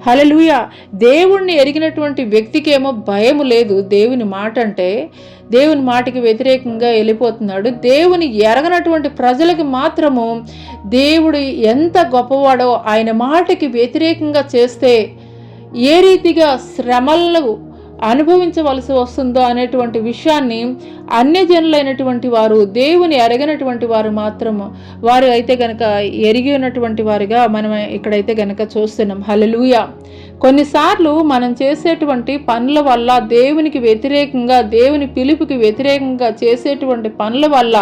హల్లెలూయా. దేవుణ్ణి ఎరిగినటువంటి వ్యక్తికి ఏమో భయము లేదు, దేవుని మాట అంటే దేవుని మాటకి వ్యతిరేకంగా వెళ్ళిపోతున్నాడు. దేవుని ఎరగనటువంటి ప్రజలకు మాత్రము దేవుడు ఎంత గొప్పవాడో, ఆయన మాటకి వ్యతిరేకంగా చేస్తే ఏ రీతిగా శ్రమలను అనుభవించవలసి వస్తుందో అనేటువంటి విషయాన్ని అన్యజనులైనటువంటి వారు, దేవుని ఎరగనటువంటి వారు మాత్రము వారు అయితే గనక ఎరిగి ఉన్నటువంటి వారుగా మనం ఇక్కడైతే గనక చూస్తున్నాం. హల్లెలూయా. కొన్నిసార్లు మనం చేసేటువంటి పనుల వల్ల, దేవునికి వ్యతిరేకంగా, దేవుని పిలుపుకి వ్యతిరేకంగా చేసేటువంటి పనుల వల్ల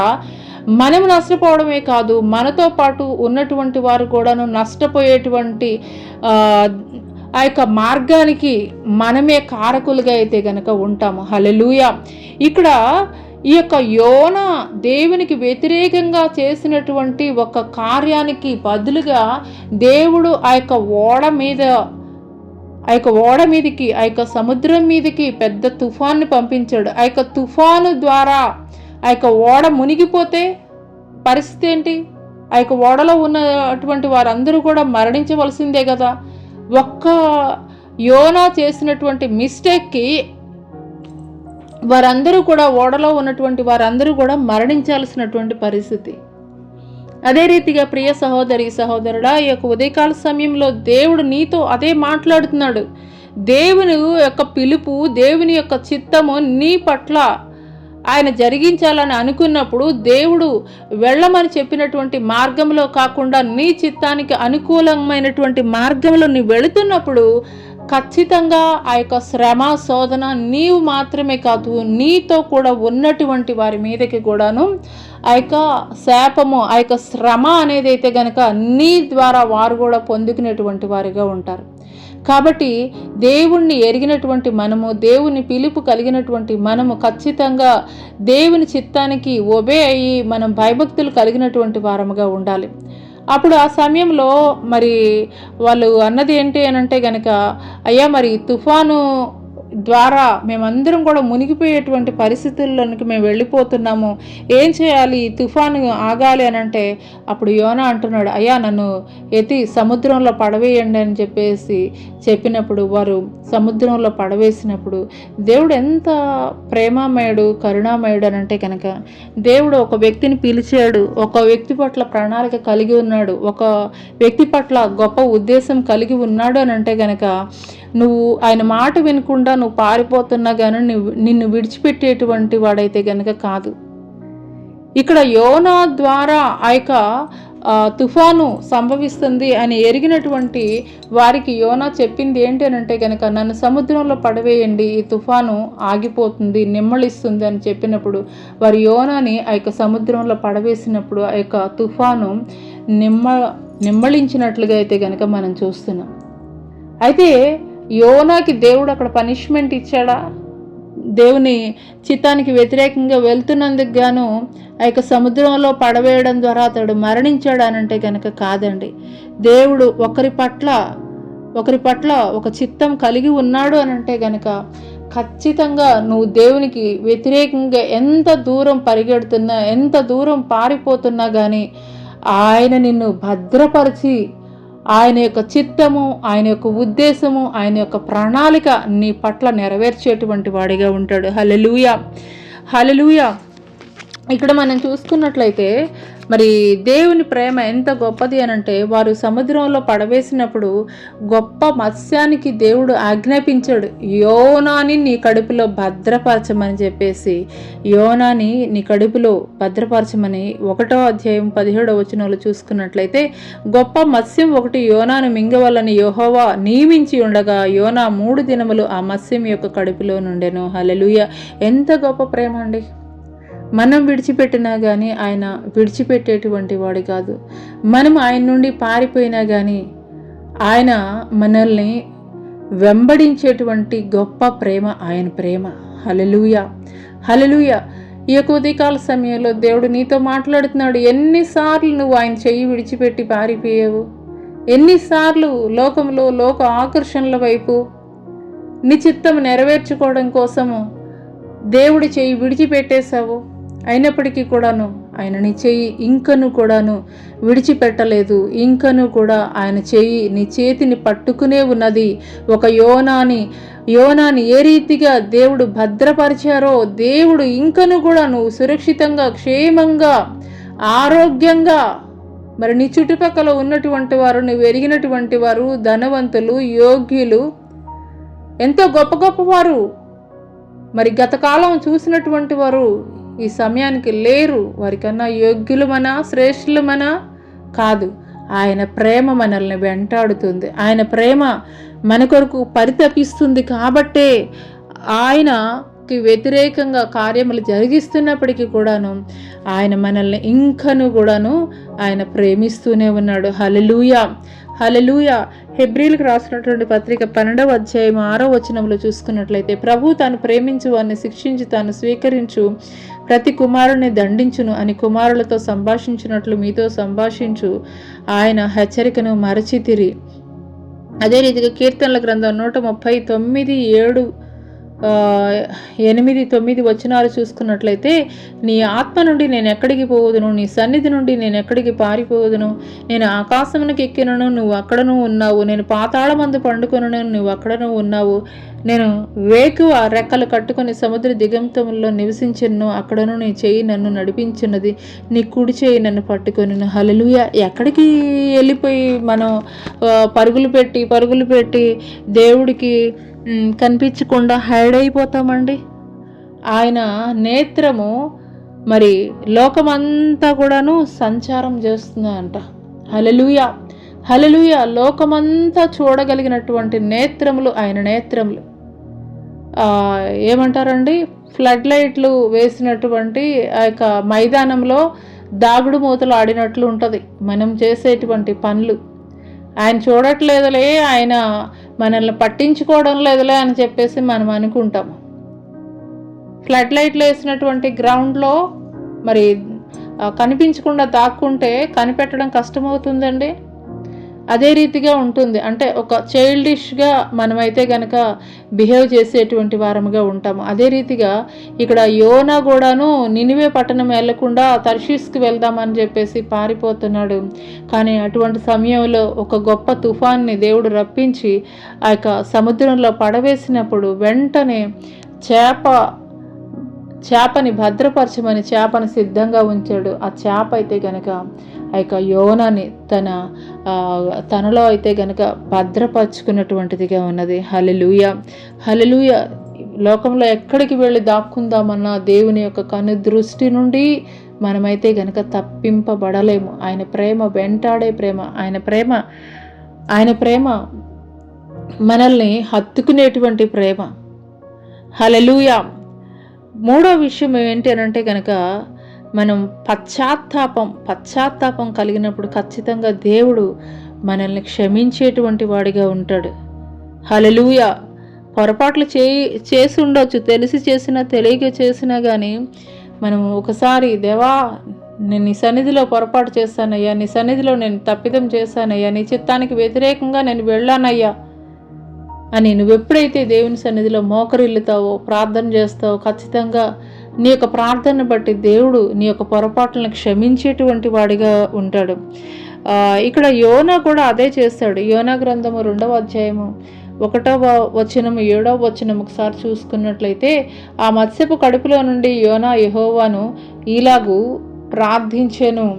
మనం నష్టపోవడమే కాదు, మనతో పాటు ఉన్నటువంటి వారు కూడాను నష్టపోయేటువంటి ఆ యొక్క మార్గానికి మనమే కారకులుగా అయితే గనక ఉంటాము. హల్లెలూయా. ఇక్కడ ఈ యొక్క యోనా దేవునికి వ్యతిరేకంగా చేసినటువంటి ఒక కార్యానికి బదులుగా దేవుడు ఆ యొక్క ఓడ మీదకి ఆ యొక్క సముద్రం మీదకి పెద్ద తుఫాన్ని పంపించాడు. ఆ యొక్క తుఫాను ద్వారా ఆ యొక్క ఓడ మునిగిపోతే పరిస్థితి ఏంటి? ఆ యొక్క ఓడలో ఉన్నటువంటి వారందరూ కూడా మరణించవలసిందే కదా. ఒక్క యోనా చేసినటువంటి మిస్టేక్కి వారందరూ కూడా, ఓడలో ఉన్నటువంటి వారందరూ కూడా మరణించాల్సినటువంటి పరిస్థితి. అదే రీతిగా ప్రియ సహోదరి సహోదరుడా, ఈ యొక్క ఉదయకాల సమయంలో దేవుడు నీతో అదే మాట్లాడుతున్నాడు. దేవుని యొక్క పిలుపు, దేవుని యొక్క చిత్తము నీ పట్ల ఆయన జరిగించాలని అనుకున్నప్పుడు దేవుడు వెళ్ళమని చెప్పినటువంటి మార్గంలో కాకుండా నీ చిత్తానికి అనుకూలమైనటువంటి మార్గంలో నీ వెళుతున్నప్పుడు ఖచ్చితంగా ఆ యొక్క శ్రమ శోధన నీవు మాత్రమే కాదు, నీతో కూడా ఉన్నటువంటి వారి మీదకి కూడాను ఆ యొక్క శాపము, ఆ యొక్క శ్రమ అనేది అయితే గనక నీ ద్వారా వారు కూడా పొందుకునేటువంటి వారిగా ఉంటారు. కాబట్టి దేవుణ్ణి ఎరిగినటువంటి మనము, దేవుని పిలుపు కలిగినటువంటి మనము ఖచ్చితంగా దేవుని చిత్తానికి ఒబే అయ్యి మనం భయభక్తులు కలిగినటువంటి వారముగా ఉండాలి. అప్పుడు ఆ సమయంలో మరి వాళ్ళు అన్నది ఏంటి అని అంటే గనక, అయ్యా మరి తుఫాను ద్వారా మేమందరం కూడా మునిగిపోయేటువంటి పరిస్థితుల్లోనికి మేము వెళ్ళిపోతున్నాము, ఏం చేయాలి, ఈ తుఫాను ఆగాలి అని అంటే అప్పుడు యోనా అంటున్నాడు, అయ్యా నన్ను ఎత్తి సముద్రంలో పడవేయండి అని చెప్పినప్పుడు వారు సముద్రంలో పడవేసినప్పుడు దేవుడు ఎంత ప్రేమామయుడు కరుణామయుడు అని అంటే కనుక దేవుడు ఒక వ్యక్తిని పిలిచాడు, ఒక వ్యక్తి పట్ల ప్రణాళిక కలిగి ఉన్నాడు, ఒక వ్యక్తి పట్ల గొప్ప ఉద్దేశం కలిగి ఉన్నాడు అని అంటే కనుక నువ్వు ఆయన మాట వినకుండా నువ్వు పారిపోతున్నా కానీ నిన్ను విడిచిపెట్టేటువంటి వాడైతే కనుక కాదు. ఇక్కడ యోనా ద్వారా ఆ యొక్క తుఫాను సంభవిస్తుంది అని ఎరిగినటువంటి వారికి యోనా చెప్పింది ఏంటి అని అంటే కనుక నన్ను సముద్రంలో పడవేయండి, ఈ తుఫాను ఆగిపోతుంది, నిమ్మళిస్తుంది అని చెప్పినప్పుడు వారు యోనాని ఆ యొక్క సముద్రంలో పడవేసినప్పుడు ఆ యొక్క తుఫాను నిమ్మళించినట్లుగా అయితే కనుక మనం చూస్తున్నాం. అయితే యోనాకి దేవుడు అక్కడ పనిష్మెంట్ ఇచ్చాడా? దేవుని చిత్తానికి వ్యతిరేకంగా వెళ్తున్నందుకు గాను ఆ యొక్క సముద్రంలో పడవేయడం ద్వారా అతడు మరణించాడు అనంటే కనుక కాదండి. దేవుడు ఒకరి పట్ల ఒక చిత్తం కలిగి ఉన్నాడు అనంటే కనుక ఖచ్చితంగా నువ్వు దేవునికి వ్యతిరేకంగా ఎంత దూరం పరిగెడుతున్నా, ఎంత దూరం పారిపోతున్నా కానీ ఆయన నిన్ను భద్రపరిచి ఆయన యొక్క చిత్తము, ఆయన యొక్క ఉద్దేశము, ఆయన యొక్క ప్రణాళిక నీ పట్ల నెరవేర్చేటువంటి వాడిగా ఉంటాడు. హల్లెలూయా, హల్లెలూయా. ఇక్కడ మనం చూసుకున్నట్లయితే మరి దేవుని ప్రేమ ఎంత గొప్పది అనంటే వారు సముద్రంలో పడవేసినప్పుడు గొప్ప మత్స్యానికి దేవుడు ఆజ్ఞాపించాడు, యోనాని నీ కడుపులో భద్రపరచమని చెప్పేసి, యోనాని నీ కడుపులో భద్రపరచమని 1వ అధ్యాయం 17వ వచనంలో చూసుకున్నట్లయితే గొప్ప మత్స్యం ఒకటి యోనాను మింగవలని యెహోవా నియమించి ఉండగా యోనా 3 దినములు ఆ మత్స్యం యొక్క కడుపులో నుండెను. హల్లెలూయా. ఎంత గొప్ప ప్రేమ అండి. మనం విడిచిపెట్టినా కానీ ఆయన విడిచిపెట్టేటువంటి వాడు కాదు. మనం ఆయన నుండి పారిపోయినా కానీ ఆయన మనల్ని వెంబడించేటువంటి గొప్ప ప్రేమ ఆయన ప్రేమ. హల్లెలూయా, హల్లెలూయా. ఈ యొక్క ఉదయకాల సమయంలో దేవుడు నీతో మాట్లాడుతున్నాడు. ఎన్నిసార్లు నువ్వు ఆయన చెయ్యి విడిచిపెట్టి పారిపోయావు? ఎన్నిసార్లు లోకంలో లోక ఆకర్షణల వైపు నీ చిత్తం నెరవేర్చుకోవడం కోసము దేవుడి చెయ్యి విడిచిపెట్టేశావు? అయినప్పటికీ కూడాను ఆయన నీ చెయ్యి ఇంకను కూడాను విడిచిపెట్టలేదు. ఇంకను కూడా ఆయన చెయ్యి నీ చేతిని పట్టుకునే ఉన్నది. ఒక యోనాని ఏ రీతిగా దేవుడు భద్రపరిచారో దేవుడు ఇంకను కూడా నువ్వు సురక్షితంగా, క్షేమంగా, ఆరోగ్యంగా, మరి నీ చుట్టుపక్కల ఉన్నటువంటి వారు, నువ్వు ఎరిగినటువంటి వారు, ధనవంతులు, యోగ్యులు, ఎంతో గొప్ప గొప్పవారు, మరి గతకాలం చూసినటువంటి వారు ఈ సమయానికి లేరు. వారికన్నా యోగ్యులమనా శ్రేష్ఠులమనా కాదు. ఆయన ప్రేమ మనల్ని వెంటాడుతుంది. ఆయన ప్రేమ మన కొరకు పరితపిస్తుంది. కాబట్టే ఆయనకి వ్యతిరేకంగా కార్యములు జరిగిస్తున్నప్పటికీ కూడాను ఆయన మనల్ని ఇంకను కూడాను ఆయన ప్రేమిస్తూనే ఉన్నాడు. హల్లెలూయా, హల్లెలూయా. హెబ్రీలకు రాసినటువంటి పత్రిక 12వ అధ్యాయం 6వ వచనంలో చూసుకున్నట్లయితే ప్రభు తాను ప్రేమించు వారిని శిక్షించి తాను స్వీకరించు ప్రతి కుమారుని దండించును అని కుమారులతో సంభాషించినట్లు మీతో సంభాషించు ఆయన హెచ్చరికను మరచితిరి. అదే రీతిగా కీర్తనల గ్రంథం 139 8, 9 వచనాలు చూసుకున్నట్లయితే నీ ఆత్మ నుండి నేను ఎక్కడికి పోవదును, నీ సన్నిధి నుండి నేను ఎక్కడికి పారిపోవదును, నేను ఆకాశమునకు ఎక్కినను నువ్వు అక్కడను ఉన్నావు, నేను పాతాళమందు పండుకొనను నువ్వు అక్కడను ఉన్నావు, నేను వేకువ రెక్కలు కట్టుకొని సముద్ర దిగంతముల్లో నివసించను అక్కడను నీ చెయ్యి నన్ను నడిపించున్నది, నీ కుడి చెయ్యి నన్ను పట్టుకొనిను. హల్లెలూయా. ఎక్కడికి వెళ్ళిపోయి మనం పరుగులు పెట్టి దేవుడికి కనిపించకుండా హైడ్ అయిపోతామండి. ఆయన నేత్రము మరి లోకమంతా కూడాను సంచారం చేస్తుందంట. హల్లెలూయా, హల్లెలూయా. లోకమంతా చూడగలిగినటువంటి నేత్రములు ఆయన నేత్రములు. ఏమంటారండి, ఫ్లడ్ లైట్లు వేసినటువంటి ఆ యొక్క మైదానంలో దాగుడు మూతలు ఆడినట్లు ఉంటుంది మనం చేసేటువంటి పనులు. ఆయన చూడట్లేదులే, ఆయన మనల్ని పట్టించుకోవడం లేదులే అని చెప్పేసి మనం అనుకుంటాము. ఫ్లడ్ లైట్లు వేసినటువంటి గ్రౌండ్లో మరి కనిపించకుండా దాక్కుంటే కనిపెట్టడం కష్టమవుతుందండి. అదే రీతిగా ఉంటుంది. అంటే ఒక చైల్డిష్గా మనమైతే గనక బిహేవ్ చేసేటువంటి వారముగా ఉంటాము. అదే రీతిగా ఇక్కడ యోనా కూడాను నినివే పట్టణం వెళ్లకుండా తర్షీస్కి వెళ్దామని చెప్పేసి పారిపోతున్నాడు. కానీ అటువంటి సమయంలో ఒక గొప్ప తుఫాన్ని దేవుడు రప్పించి ఆ యొక్క సముద్రంలో పడవేసినప్పుడు వెంటనే చేపని భద్రపరచమని చేపను సిద్ధంగా ఉంచాడు. ఆ చేప అయితే గనక ఆ యొక్క యోనాని తనలో అయితే గనక భద్రపరుచుకున్నటువంటిదిగా ఉన్నది. హల్లెలూయా, హల్లెలూయా. లోకంలో ఎక్కడికి వెళ్ళి దాక్కుందామన్నా దేవుని యొక్క కను దృష్టి నుండి మనమైతే గనక తప్పింపబడలేము. ఆయన ప్రేమ వెంటాడే ప్రేమ, ఆయన ప్రేమ మనల్ని హత్తుకునేటువంటి ప్రేమ. హల్లెలూయా. మూడో విషయం ఏంటి అని అంటే కనుక మనం పశ్చాత్తాపం కలిగినప్పుడు ఖచ్చితంగా దేవుడు మనల్ని క్షమించేటువంటి వాడిగా ఉంటాడు. హల్లెలూయా. పొరపాట్లు చేసి ఉండొచ్చు, తెలిసి చేసినా తెలియక చేసినా కానీ మనం ఒకసారి దేవా నేను నీ సన్నిధిలో పొరపాటు చేశానయ్యా, నీ సన్నిధిలో నేను తప్పిదం చేశానయ్యా, నీ చిత్తానికి వ్యతిరేకంగా నేను వెళ్ళానయ్యా అని నువ్వెప్పుడైతే దేవుని సన్నిధిలో మోకరిల్లుతావో, ప్రార్థన చేస్తావో, ఖచ్చితంగా నీ యొక్క ప్రార్థనను బట్టి దేవుడు నీ యొక్క పొరపాట్లను క్షమించేటువంటి వాడిగా ఉంటాడు. ఇక్కడ యోనా కూడా అదే చేస్తాడు. యోనా గ్రంథము 2వ అధ్యాయము 1వ వచనం 7వ వచనం ఒకసారి చూసుకున్నట్లయితే, ఆ మత్స్యపు కడుపులో నుండి యోనా యెహోవాను ఇలాగు ప్రార్థించెను,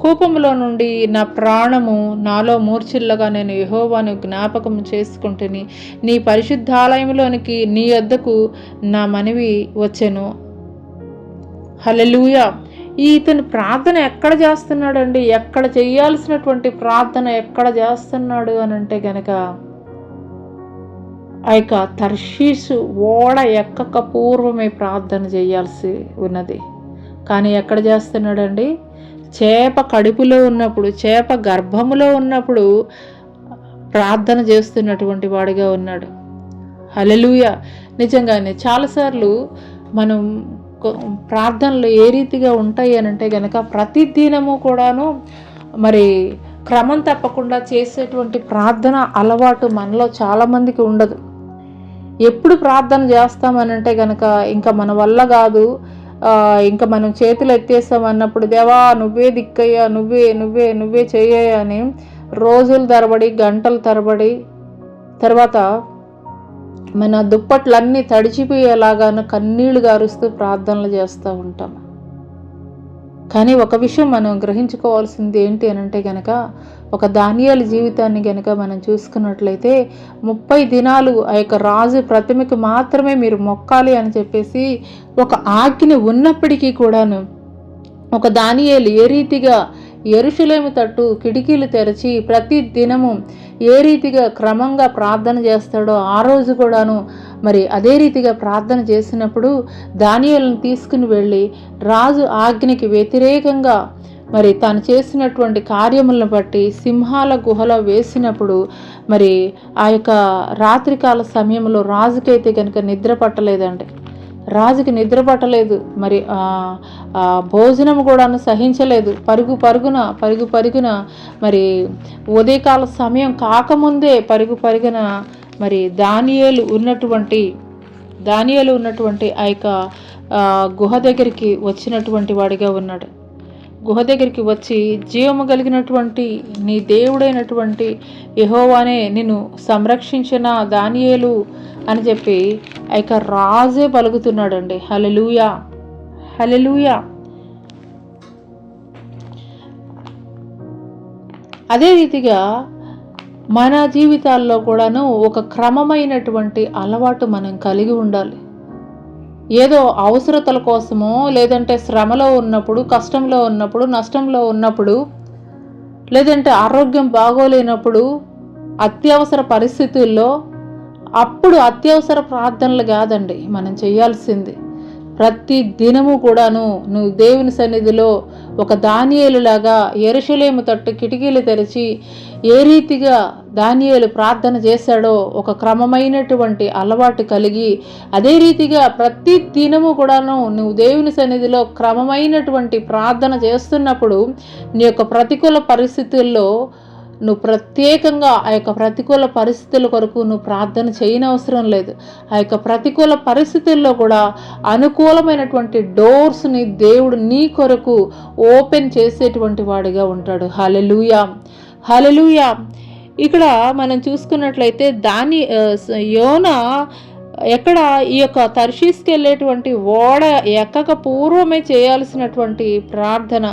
కూపంలో నుండి నా ప్రాణము నాలో మూర్ఛిల్లగా నేను యెహోవాను జ్ఞాపకం చేసుకుంటుని నీ పరిశుద్ధాలయంలోనికి నీ యొద్దకు నా మనవి వచ్చెను. హల్లెలూయా. ఇతను ప్రార్థన ఎక్కడ చేస్తున్నాడండి? ఎక్కడ చేయాల్సినటువంటి ప్రార్థన ఎక్కడ చేస్తున్నాడు అని అంటే గనక ఆ యొక్క తర్షీసు ఓడ ఎక్కక పూర్వమే ప్రార్థన చేయాల్సి ఉన్నది. కానీ ఎక్కడ చేస్తున్నాడండి? చేప కడుపులో ఉన్నప్పుడు, చేప గర్భములో ఉన్నప్పుడు ప్రార్థన చేస్తున్నటువంటి వాడిగా ఉన్నాడు. హల్లెలూయా. నిజంగానే చాలాసార్లు మనం ప్రార్థనలు ఏ రీతిగా ఉంటాయి అని అంటే కనుక ప్రతిదినము కూడాను మరి క్రమం తప్పకుండా చేసేటువంటి ప్రార్థన అలవాటు మనలో చాలామందికి ఉండదు. ఎప్పుడు ప్రార్థన చేస్తామనంటే కనుక ఇంకా మన వల్ల కాదు, ఇంకా మనం చేతులు ఎత్తేస్తాం అన్నప్పుడు దేవా నువ్వే దిక్కయ్యా, నువ్వే చెయ్యా అని రోజుల తరబడి, గంటల తరబడి, తర్వాత మన దుప్పట్లన్నీ తడిచిపోయేలాగాను కన్నీళ్లు గారుస్తూ ప్రార్థనలు చేస్తూ ఉంటాం. కానీ ఒక విషయం మనం గ్రహించుకోవాల్సింది ఏంటి అని అంటే కనుక ఒక దానియేలు జీవితాన్ని కనుక మనం చూసుకున్నట్లయితే 30 దినాలు ఆ యొక్క రాజు ప్రతిమకి మాత్రమే మీరు మొక్కాలి అని చెప్పేసి ఒక ఆజ్ఞ ఉన్నప్పటికీ కూడాను ఒక దానియేలు ఏ రీతిగా యెరూషలేము తట్టు కిటికీలు తెరచి ప్రతి దినము ఏ రీతిగా క్రమంగా ప్రార్థన చేస్తాడో ఆ రోజు కూడాను మరి అదే రీతిగా ప్రార్థన చేసినప్పుడు దానియేలును తీసుకుని వెళ్ళి రాజు ఆజ్ఞకి వ్యతిరేకంగా మరి తాను చేసినటువంటి కార్యములను బట్టి సింహాల గుహలో వేసినప్పుడు మరి ఆ యొక్క రాత్రికాల సమయంలో రాజుకైతే కనుక నిద్ర పట్టలేదండి. రాజుకి నిద్ర పట్టలేదు. మరి భోజనం కూడాను సహించలేదు. పరుగు పరుగున మరి ఉదయకాల సమయం కాకముందే పరుగున మరి దానియేలు ఉన్నటువంటి ఆ యొక్క గుహ దగ్గరికి వచ్చినటువంటి వాడిగా ఉన్నాడు. గుహ దగ్గరికి వచ్చి జీవము కలిగినటువంటి నీ దేవుడైనటువంటి యెహోవానే నిన్ను సంరక్షించిన దానియేలు అని చెప్పి ఆ యొక్క రాజే పలుకుతున్నాడండి. హల్లెలూయా, హల్లెలూయా. అదే రీతిగా మన జీవితాల్లో కూడాను ఒక క్రమమైనటువంటి అలవాటు మనం కలిగి ఉండాలి. ఏదో అవసరతల కోసమో లేదంటే శ్రమలో ఉన్నప్పుడు, కష్టంలో ఉన్నప్పుడు, నష్టంలో ఉన్నప్పుడు, లేదంటే ఆరోగ్యం బాగోలేనప్పుడు, అత్యవసర పరిస్థితుల్లో అప్పుడు అత్యవసర ప్రార్థనలు కాదండి మనం చేయాల్సింది. ప్రతి దినము కూడాను నువ్వు దేవుని సన్నిధిలో ఒక దానియేలులాగా యెరూషలేము తట్టు కిటికీలు తెరిచి ఏ రీతిగా దానియేలు ప్రార్థన చేశాడో ఒక క్రమమైనటువంటి అలవాటు కలిగి అదే రీతిగా ప్రతి దినము కూడాను నువ్వు దేవుని సన్నిధిలో క్రమమైనటువంటి ప్రార్థన చేస్తున్నప్పుడు నీ యొక్క ప్రతికూల పరిస్థితుల్లో నువ్వు ప్రత్యేకంగా ఆ యొక్క ప్రతికూల పరిస్థితుల కొరకు నువ్వు ప్రార్థన చేయనవసరం లేదు. ఆ యొక్క ప్రతికూల పరిస్థితుల్లో కూడా అనుకూలమైనటువంటి డోర్స్ని దేవుడు నీ కొరకు ఓపెన్ చేసేటువంటి వాడిగా ఉంటాడు. హల్లెలూయా, హల్లెలూయా. ఇక్కడ మనం చూసుకున్నట్లయితే యోనా ఎక్కడ ఈ యొక్క తర్షీస్కి వెళ్ళేటువంటి ఓడ ఎక్కక పూర్వమే చేయాల్సినటువంటి ప్రార్థన,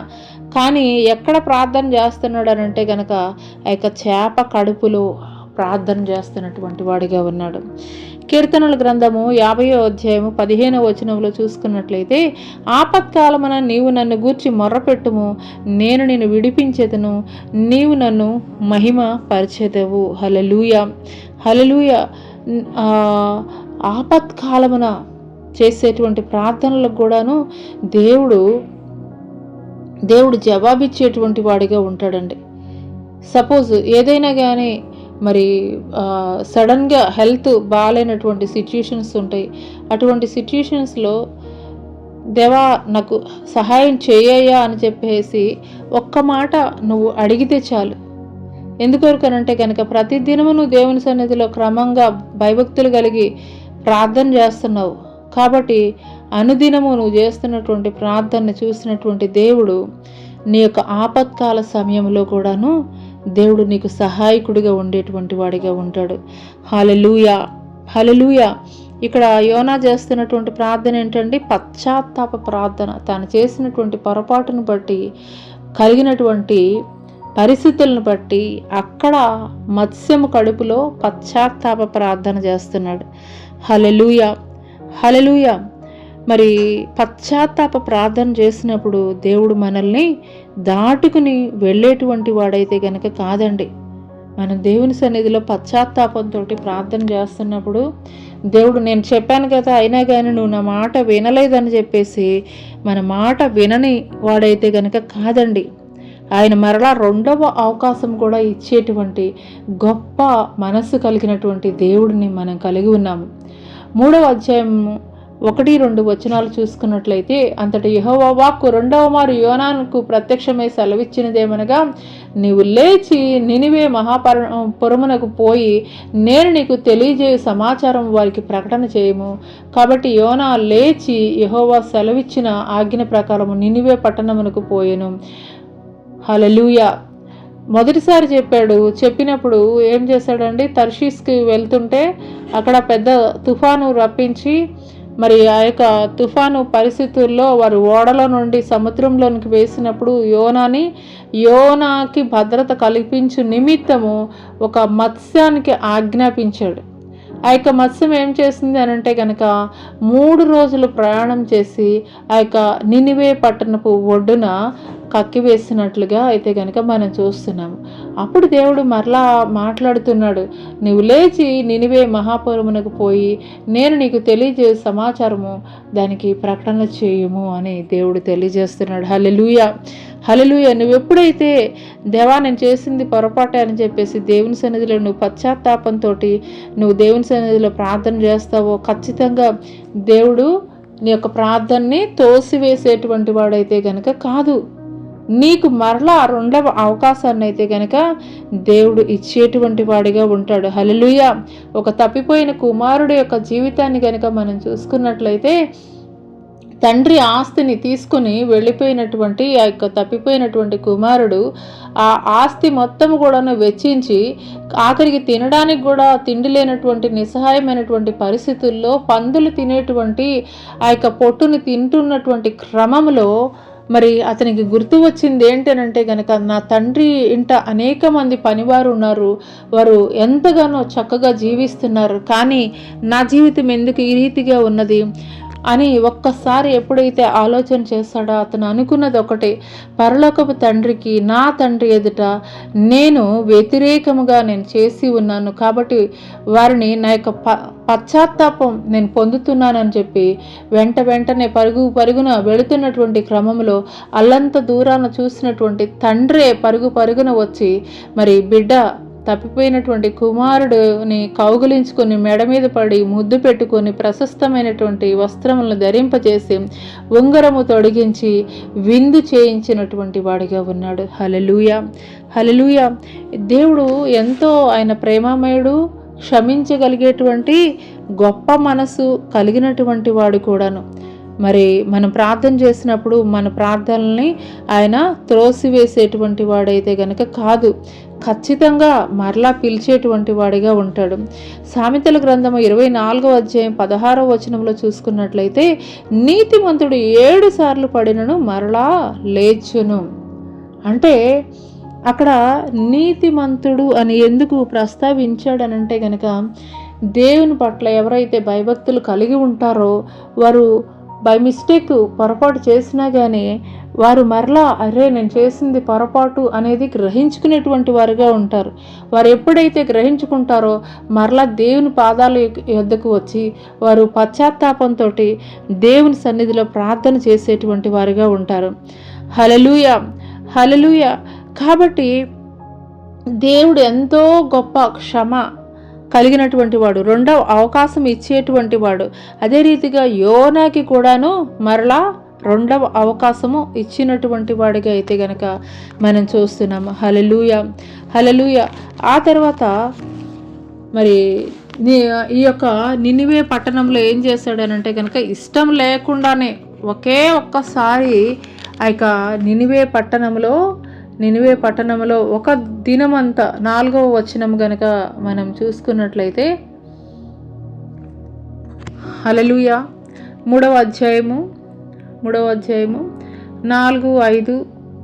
కానీ ఎక్కడ ప్రార్థన చేస్తున్నాడు అని అంటే కనుక ఆ యొక్క చేప కడుపులో ప్రార్థన చేస్తున్నటువంటి వాడిగా ఉన్నాడు. కీర్తనల గ్రంథము 50వ అధ్యాయము 15వ వచనంలో చూసుకున్నట్లయితే, ఆపత్కాలమున నీవు నన్ను గూర్చి మొర్రపెట్టుము, నేను నిన్ను విడిపించెదను, నీవు నన్ను మహిమ పరిచెదవు. హల్లెలూయా, హల్లెలూయా. ఆపత్కాలమున చేసేటువంటి ప్రార్థనలకు కూడాను దేవుడు జవాబిచ్చేటువంటి వాడిగా ఉంటాడండి. సపోజ్ ఏదైనా కానీ మరి సడన్గా హెల్త్ బాగాలేనటువంటి సిచ్యుయేషన్స్ ఉంటాయి. అటువంటి సిచ్యుయేషన్స్లో దేవా నాకు సహాయం చేయయ్యా అని చెప్పేసి ఒక్క మాట నువ్వు అడిగితే చాలు. ఎందుకొరకనంటే కనుక ప్రతిదినము నువ్వు దేవుని సన్నిధిలో క్రమంగా భయభక్తులు కలిగి ప్రార్థన చేస్తున్నావు కాబట్టి అనుదినము నువ్వు చేస్తున్నటువంటి ప్రార్థనని చూసినటువంటి దేవుడు నీ యొక్క ఆపత్కాల సమయంలో కూడాను దేవుడు నీకు సహాయకుడిగా ఉండేటువంటి వాడిగా ఉంటాడు. హల్లెలూయా, హల్లెలూయా. ఇక్కడ యోనా చేస్తున్నటువంటి ప్రార్థన ఏంటంటే పశ్చాత్తాప ప్రార్థన. తాను చేసినటువంటి పొరపాటును బట్టి కలిగినటువంటి పరిస్థితులను బట్టి అక్కడ మత్స్యము కడుపులో పశ్చాత్తాప ప్రార్థన చేస్తున్నాడు. హల్లెలూయా, హల్లెలూయా. మరి పశ్చాత్తాప ప్రార్థన చేసినప్పుడు దేవుడు మనల్ని దాటుకుని వెళ్ళేటువంటి వాడైతే కనుక కాదండి. మనం దేవుని సన్నిధిలో పశ్చాత్తాపంతో ప్రార్థన చేస్తున్నప్పుడు దేవుడు నేను చెప్పాను కదా అయినా కానీ నువ్వు నా మాట వినలేదని చెప్పేసి మన మాట వినని వాడైతే కనుక కాదండి. ఆయన మరలా రెండవ అవకాశం కూడా ఇచ్చేటువంటి గొప్ప మనస్సు కలిగినటువంటి దేవుడిని మనం కలిగి ఉన్నాము. 3వ అధ్యాయము 1-2 వచనాలు చూసుకున్నట్లయితే, అంతటి యెహోవా వాక్కు రెండవ మారు యోనాకు ప్రత్యక్షమై సెలవిచ్చినదేమనగా, నీవు లేచి నినివే మహాపురమునకు పోయి నేను నీకు తెలియజేయు సమాచారం వారికి ప్రకటన చేయము. కాబట్టి యోనా లేచి యెహోవా సెలవిచ్చిన ఆజ్ఞ ప్రకారము నినివే పట్టణమునకు పోయెను. హల్లెలూయా. మొదటిసారి చెప్పినప్పుడు ఏం చేశాడండి, తర్షీస్కి వెళ్తుంటే అక్కడ పెద్ద తుఫాను రప్పించి మరి ఆ యొక్క తుఫాను పరిస్థితుల్లో వారు ఓడలో నుండి సముద్రంలోనికి వేసినప్పుడు యోనాకి భద్రత కల్పించు నిమిత్తము ఒక మత్స్యానికి ఆజ్ఞాపించాడు. ఆ యొక్క మత్స్యం ఏం చేసింది అని అంటే కనుక 3 రోజులు ప్రయాణం చేసి ఆ యొక్క నినివే పట్టణపు ఒడ్డున కక్కివేసినట్లుగా అయితే కనుక మనం చూస్తున్నాము. అప్పుడు దేవుడు మరలా మాట్లాడుతున్నాడు, నువ్వు లేచి నినివే మహాపురమునకు పోయి నేను నీకు తెలియజేసే సమాచారము దానికి ప్రకటన చేయుము అని దేవుడు తెలియజేస్తున్నాడు. హల్లెలూయా, హల్లెలూయా. నువ్వు ఎప్పుడైతే దేవా నేను చేసింది పొరపాటే అని చెప్పేసి దేవుని సన్నిధిలో నువ్వు పశ్చాత్తాపంతో నువ్వు దేవుని సన్నిధిలో ప్రార్థన చేస్తావో ఖచ్చితంగా దేవుడు నీ యొక్క ప్రార్థనని తోసివేసేటువంటి వాడైతే గనక కాదు, నీకు మరలా రెండవ అవకాశాన్ని అయితే గనక దేవుడు ఇచ్చేటువంటి వాడిగా ఉంటాడు. హల్లెలూయా. ఒక తప్పిపోయిన కుమారుడు యొక్క జీవితాన్ని గనక మనం చూసుకున్నట్లయితే తండ్రి ఆస్తిని తీసుకుని వెళ్ళిపోయినటువంటి ఆ యొక్క తప్పిపోయినటువంటి కుమారుడు ఆ ఆస్తి మొత్తం కూడాను వెచ్చించి ఆఖరికి తినడానికి కూడా తిండి లేనటువంటి నిస్సహాయమైనటువంటి పరిస్థితుల్లో పందులు తినేటువంటి ఆ యొక్క పొట్టుని తింటున్నటువంటి క్రమంలో మరి అతనికి గుర్తు వచ్చింది ఏంటనంటే కనుక నా తండ్రి ఇంట అనేక మంది పనివారు ఉన్నారు, వారు ఎంతగానో చక్కగా జీవిస్తున్నారు, కానీ నా జీవితం ఎందుకు ఈ రీతిగా ఉన్నది అని ఒక్కసారి ఎప్పుడైతే ఆలోచన చేస్తాడో అతను అనుకున్నది ఒకటే, పరలోకపు తండ్రికి నా తండ్రి ఎదుట నేను వ్యతిరేకముగా నేను చేసి ఉన్నాను కాబట్టి వారిని నా యొక్క పశ్చాత్తాపం నేను పొందుతున్నానని చెప్పి వెంటనే పరుగున వెళుతున్నటువంటి క్రమంలో అల్లంత దూరాన చూసినటువంటి తండ్రే పరుగున వచ్చి మరి బిడ్డ తప్పిపోయినటువంటి కుమారుడిని కౌగిలించుకొని మెడ మీద పడి ముద్దు పెట్టుకొని ప్రశస్తమైనటువంటి వస్త్రములను ధరింపజేసి ఉంగరము తొడిగించి విందు చేయించినటువంటి వాడిగా ఉన్నాడు. హల్లెలూయా, హల్లెలూయా. దేవుడు ఎంతో ఆయన ప్రేమమయుడు, క్షమించగలిగేటువంటి గొప్ప మనసు కలిగినటువంటి వాడు కూడాను. మరి మనం ప్రార్థన చేసినప్పుడు మన ప్రార్థనల్ని ఆయన త్రోసివేసేటువంటి వాడైతే గనక కాదు, ఖచ్చితంగా మరలా పిలిచేటువంటి వాడిగా ఉంటాడు. సామెతల గ్రంథము 24వ అధ్యాయం 16వ వచనంలో చూసుకున్నట్లయితే, నీతిమంతుడు 7 సార్లు పడినను మరలా లేచును. అంటే అక్కడ నీతిమంతుడు అని ఎందుకు ప్రస్తావించాడనంటే గనక, దేవుని పట్ల ఎవరైతే భయభక్తులు కలిగి ఉంటారో వారు బై మిస్టేక్ పొరపాటు చేసినా కానీ వారు మరలా అరే నేను చేసింది పొరపాటు అనేది గ్రహించుకునేటువంటి వారుగా ఉంటారు. వారు ఎప్పుడైతే గ్రహించుకుంటారో మరలా దేవుని పాదాల యొద్దకు వచ్చి వారు పశ్చాత్తాపంతో దేవుని సన్నిధిలో ప్రార్థన చేసేటువంటి వారుగా ఉంటారు. హల్లెలూయా, హల్లెలూయా. కాబట్టి దేవుడు ఎంతో గొప్ప క్షమ కలిగినటువంటి వాడు, రెండవ అవకాశం ఇచ్చేటువంటి వాడు. అదే రీతిగా యోనాకి కూడాను మరలా రెండవ అవకాశము ఇచ్చినటువంటి వాడిగా అయితే గనక మనం చూస్తున్నాము. హల్లెలూయా, హల్లెలూయా. ఆ తర్వాత మరి ఈ యొక్క నినివే పట్టణంలో ఏం చేశాడనంటే కనుక, ఇష్టం లేకుండానే ఒకే ఒక్కసారి ఆ యొక్క నినివే పట్టణంలో ఒక దినమంతా 4వ వచనం గనక మనం చూసుకున్నట్లయితే, హల్లెలూయా, 3వ అధ్యాయము 4, 5,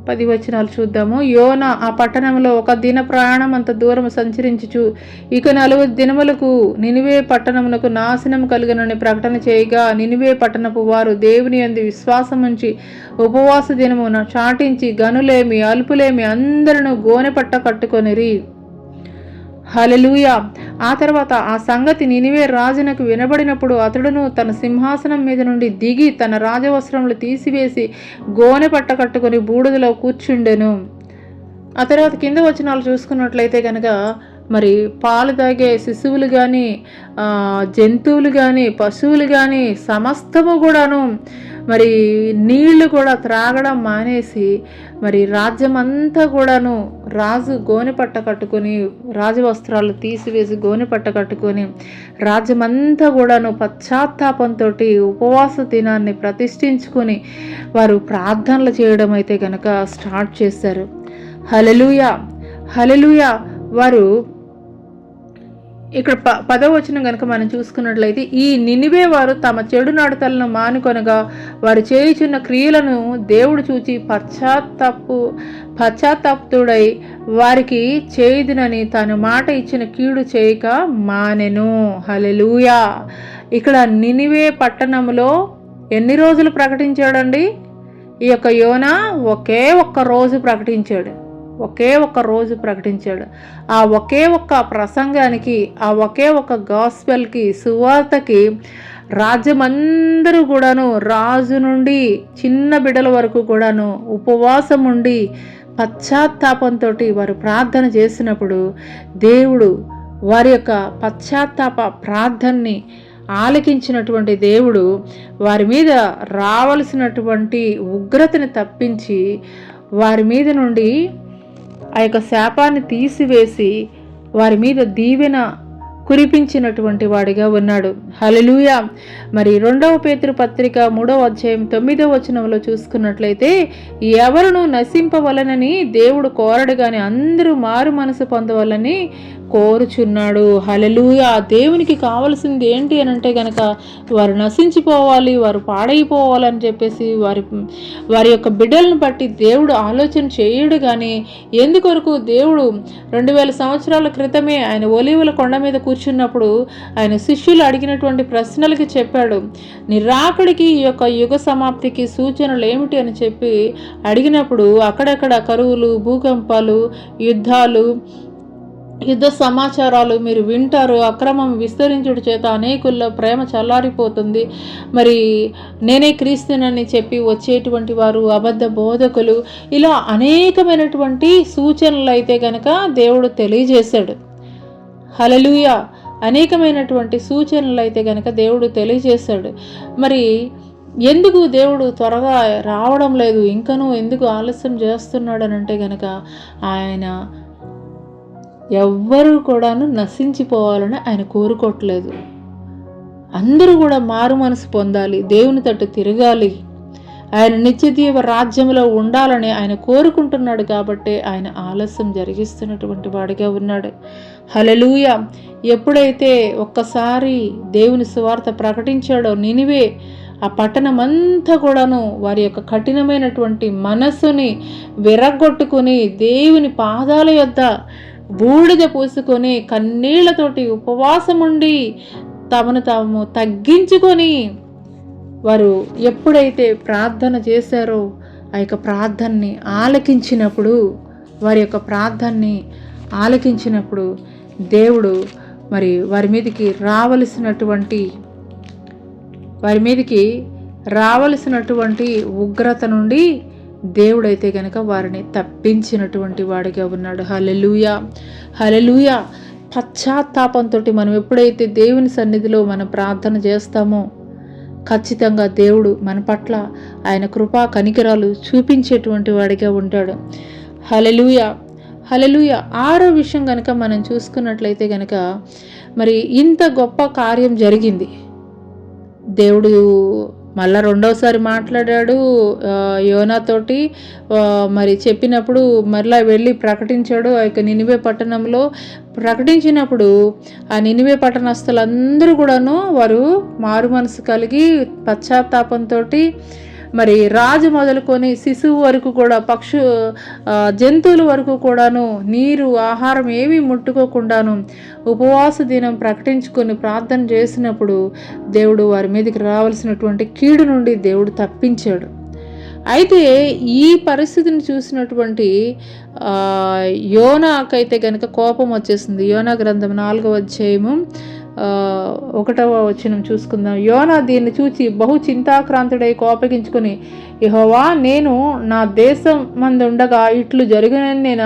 10 వచనాలు చూద్దాము. యోనా ఆ పట్టణంలో ఒక దిన ప్రయాణం అంత దూరం సంచరించుచు ఇక 4 దినములకు నినివే పట్టణమునకు నాశనం కలుగునని ప్రకటన చేయగా, నినివే పట్టణపు వారు దేవుని యందు విశ్వాసం ఉంచి ఉపవాస దినమున చాటించి గనులేమి అల్పులేమి అందరూ గోనె పట్ట కట్టుకొనిరి. హల్లెలూయా. ఆ తర్వాత ఆ సంగతి నినివే రాజునకు వినబడినప్పుడు అతడును తన సింహాసనం మీద నుండి దిగి తన రాజవస్త్రములు తీసివేసి గోనె పట్ట కట్టుకొని బూడిదలో కూర్చుండెను. ఆ తర్వాత కింద వచనాలు చూసుకున్నట్లయితే కనుక, మరి పాలు తాగే శిశువులు కానీ జంతువులు కానీ పశువులు కానీ సమస్తము కూడాను మరి నీళ్లు కూడా త్రాగడం మానేసి మరి రాజ్యమంతా కూడాను రాజు గోనెపట్ట కట్టుకొని రాజవస్త్రాలు తీసివేసి గోనెపట్ట కట్టుకొని రాజ్యమంతా కూడాను పశ్చాత్తాపంతో ఉపవాస దినాన్ని ప్రతిష్ఠించుకొని వారు ప్రార్థనలు చేయడం అయితే కనుక స్టార్ట్ చేశారు. హల్లెలూయా, హల్లెలూయా. వారు ఇక్కడ 10వ వచనం కనుక మనం చూసుకున్నట్లయితే, ఈ నినివే వారు తమ చెడు నడతలను మానుకొనగా వారు చేయుచున్న క్రియలను దేవుడు చూచి పశ్చాత్తాపుడై వారికి చేయుదునని తాను మాట ఇచ్చిన కీడు చేయక మానెను. హల్లెలూయా. ఇక్కడ నినివే పట్టణంలో ఎన్ని రోజులు ప్రకటించాడండి? ఈ యొక్క యోనా ఒకే ఒక్క రోజు ప్రకటించాడు. ఆ ఒకే ఒక్క ప్రసంగానికి, ఆ ఒకే ఒక్క గాస్పెల్కి, సువార్తకి రాజ్యమందరూ కూడాను రాజు నుండి చిన్న బిడ్డల వరకు కూడాను ఉపవాసం ఉండి పశ్చాత్తాపంతో వారు ప్రార్థన చేసినప్పుడు దేవుడు వారి యొక్క పశ్చాత్తాప ప్రార్థనని ఆలకించినటువంటి దేవుడు వారి మీద రావలసినటువంటి ఉగ్రతని తప్పించి వారి మీద నుండి ఆ యొక్క శాపాన్ని తీసివేసి వారి మీద దీవెన కురిపించినటువంటి వాడిగా ఉన్నాడు. హల్లెలూయా. మరి 2వ పేతురు పత్రిక 3వ అధ్యాయం 9వ వచనంలో చూసుకున్నట్లయితే, ఎవరును నశింపవలనని దేవుడు కోరడు గాని అందరూ మారు మనసు పొందవలని కోరుచున్నాడు. హల్లెలూయా. దేవునికి కావలసింది ఏంటి అని అంటే కనుక, వారు నశించిపోవాలి, వారు పాడైపోవాలని చెప్పేసి వారి యొక్క బిడ్డలను బట్టి దేవుడు ఆలోచన చేయడు. కానీ ఎందుకొరకు దేవుడు 2000 సంవత్సరాల క్రితమే ఆయన ఒలీవల కొండ మీద కూర్చున్నప్పుడు ఆయన శిష్యులు అడిగినటువంటి ప్రశ్నలకి చెప్పాడు. నిరాకడికి ఈ యొక్క యుగ సమాప్తికి సూచనలు ఏమిటి అని చెప్పి అడిగినప్పుడు అక్కడక్కడ కరువులు, భూకంపాలు, యుద్ధాలు, యుద్ధ సమాచారాలు మీరు వింటారు. అక్రమం విస్తరించుట చేత అనేకుల్లో ప్రేమ చల్లారిపోతుంది. మరి నేనే క్రీస్తునని చెప్పి వచ్చేటువంటి వారు అబద్ధ బోధకులు, ఇలా అనేకమైనటువంటి సూచనలు అయితే కనుక దేవుడు తెలియజేశాడు. హల్లెలూయా! అనేకమైనటువంటి సూచనలు అయితే కనుక దేవుడు తెలియజేశాడు. మరి ఎందుకు దేవుడు త్వరగా రావడం లేదు, ఇంకనూ ఎందుకు ఆలస్యం చేస్తున్నాడు అని అంటే కనుక ఆయన ఎవ్వరూ కూడాను నశించిపోవాలని ఆయన కోరుకోవట్లేదు. అందరూ కూడా మారు మనసు పొందాలి, దేవుని తట్టు తిరగాలి, ఆయన నిత్యజీవ రాజ్యంలో ఉండాలని ఆయన కోరుకుంటున్నాడు. కాబట్టి ఆయన ఆలస్యం జరిగిస్తున్నటువంటి వాడిగా ఉన్నాడు. హల్లెలూయా! ఎప్పుడైతే ఒక్కసారి దేవుని సువార్త ప్రకటించాడో నినివే, ఆ పట్టణమంతా కూడాను వారి యొక్క కఠినమైనటువంటి మనస్సుని విరగొట్టుకుని దేవుని పాదాల యొద్ద బూడిద పూసుకొని కన్నీళ్లతోటి ఉపవాసముండి తమను తాము తగ్గించుకొని వారు ఎప్పుడైతే ప్రార్థన చేశారో ఆ యొక్క ప్రార్థనని ఆలకించినప్పుడు, వారి యొక్క ప్రార్థనని ఆలకించినప్పుడు దేవుడు మరి వారి మీదకి రావలసినటువంటి ఉగ్రత నుండి దేవుడైతే గనక వారిని తప్పించినటువంటి వాడిగా ఉన్నాడు. హల్లెలూయా! హల్లెలూయా! పశ్చాత్తాపంతో మనం ఎప్పుడైతే దేవుని సన్నిధిలో మనం ప్రార్థన చేస్తామో ఖచ్చితంగా దేవుడు మన పట్ల ఆయన కృపా కనికరాలు చూపించేటువంటి వాడిగా ఉంటాడు. హల్లెలూయా! హల్లెలూయా! ఆరో విషయం కనుక మనం చూసుకున్నట్లయితే కనుక మరి ఇంత గొప్ప కార్యం జరిగింది. దేవుడు మళ్ళా రెండవసారి మాట్లాడాడు యోనాతోటి. మరి చెప్పినప్పుడు మరలా వెళ్ళి ప్రకటించాడు ఆ యొక్క నినివే పట్టణంలో. ప్రకటించినప్పుడు ఆ నినివే పట్టణస్థులందరూ కూడాను వారు మారు మనసు కలిగి పశ్చాత్తాపంతో మరి రాజు మొదలుకొని శిశువు వరకు కూడా జంతువుల వరకు కూడాను నీరు ఆహారం ఏమీ ముట్టుకోకుండాను ఉపవాస దినం ప్రకటించుకొని ప్రార్థన చేసినప్పుడు దేవుడు వారి మీదకి రావాల్సినటువంటి కీడు నుండి దేవుడు తప్పించాడు. అయితే ఈ పరిస్థితిని చూసినటువంటి యోనాకైతే కనుక కోపం వచ్చేసింది. యోనా గ్రంథం 4వ అధ్యాయము 1వ వచనం చూసుకుందాం. యోనా దీన్ని చూచి బహు చింతాక్రాంతుడై కోపగించుకొని, యెహోవా, నేను నా దేశం మందు ఉండగా ఇట్లు జరిగినని నేను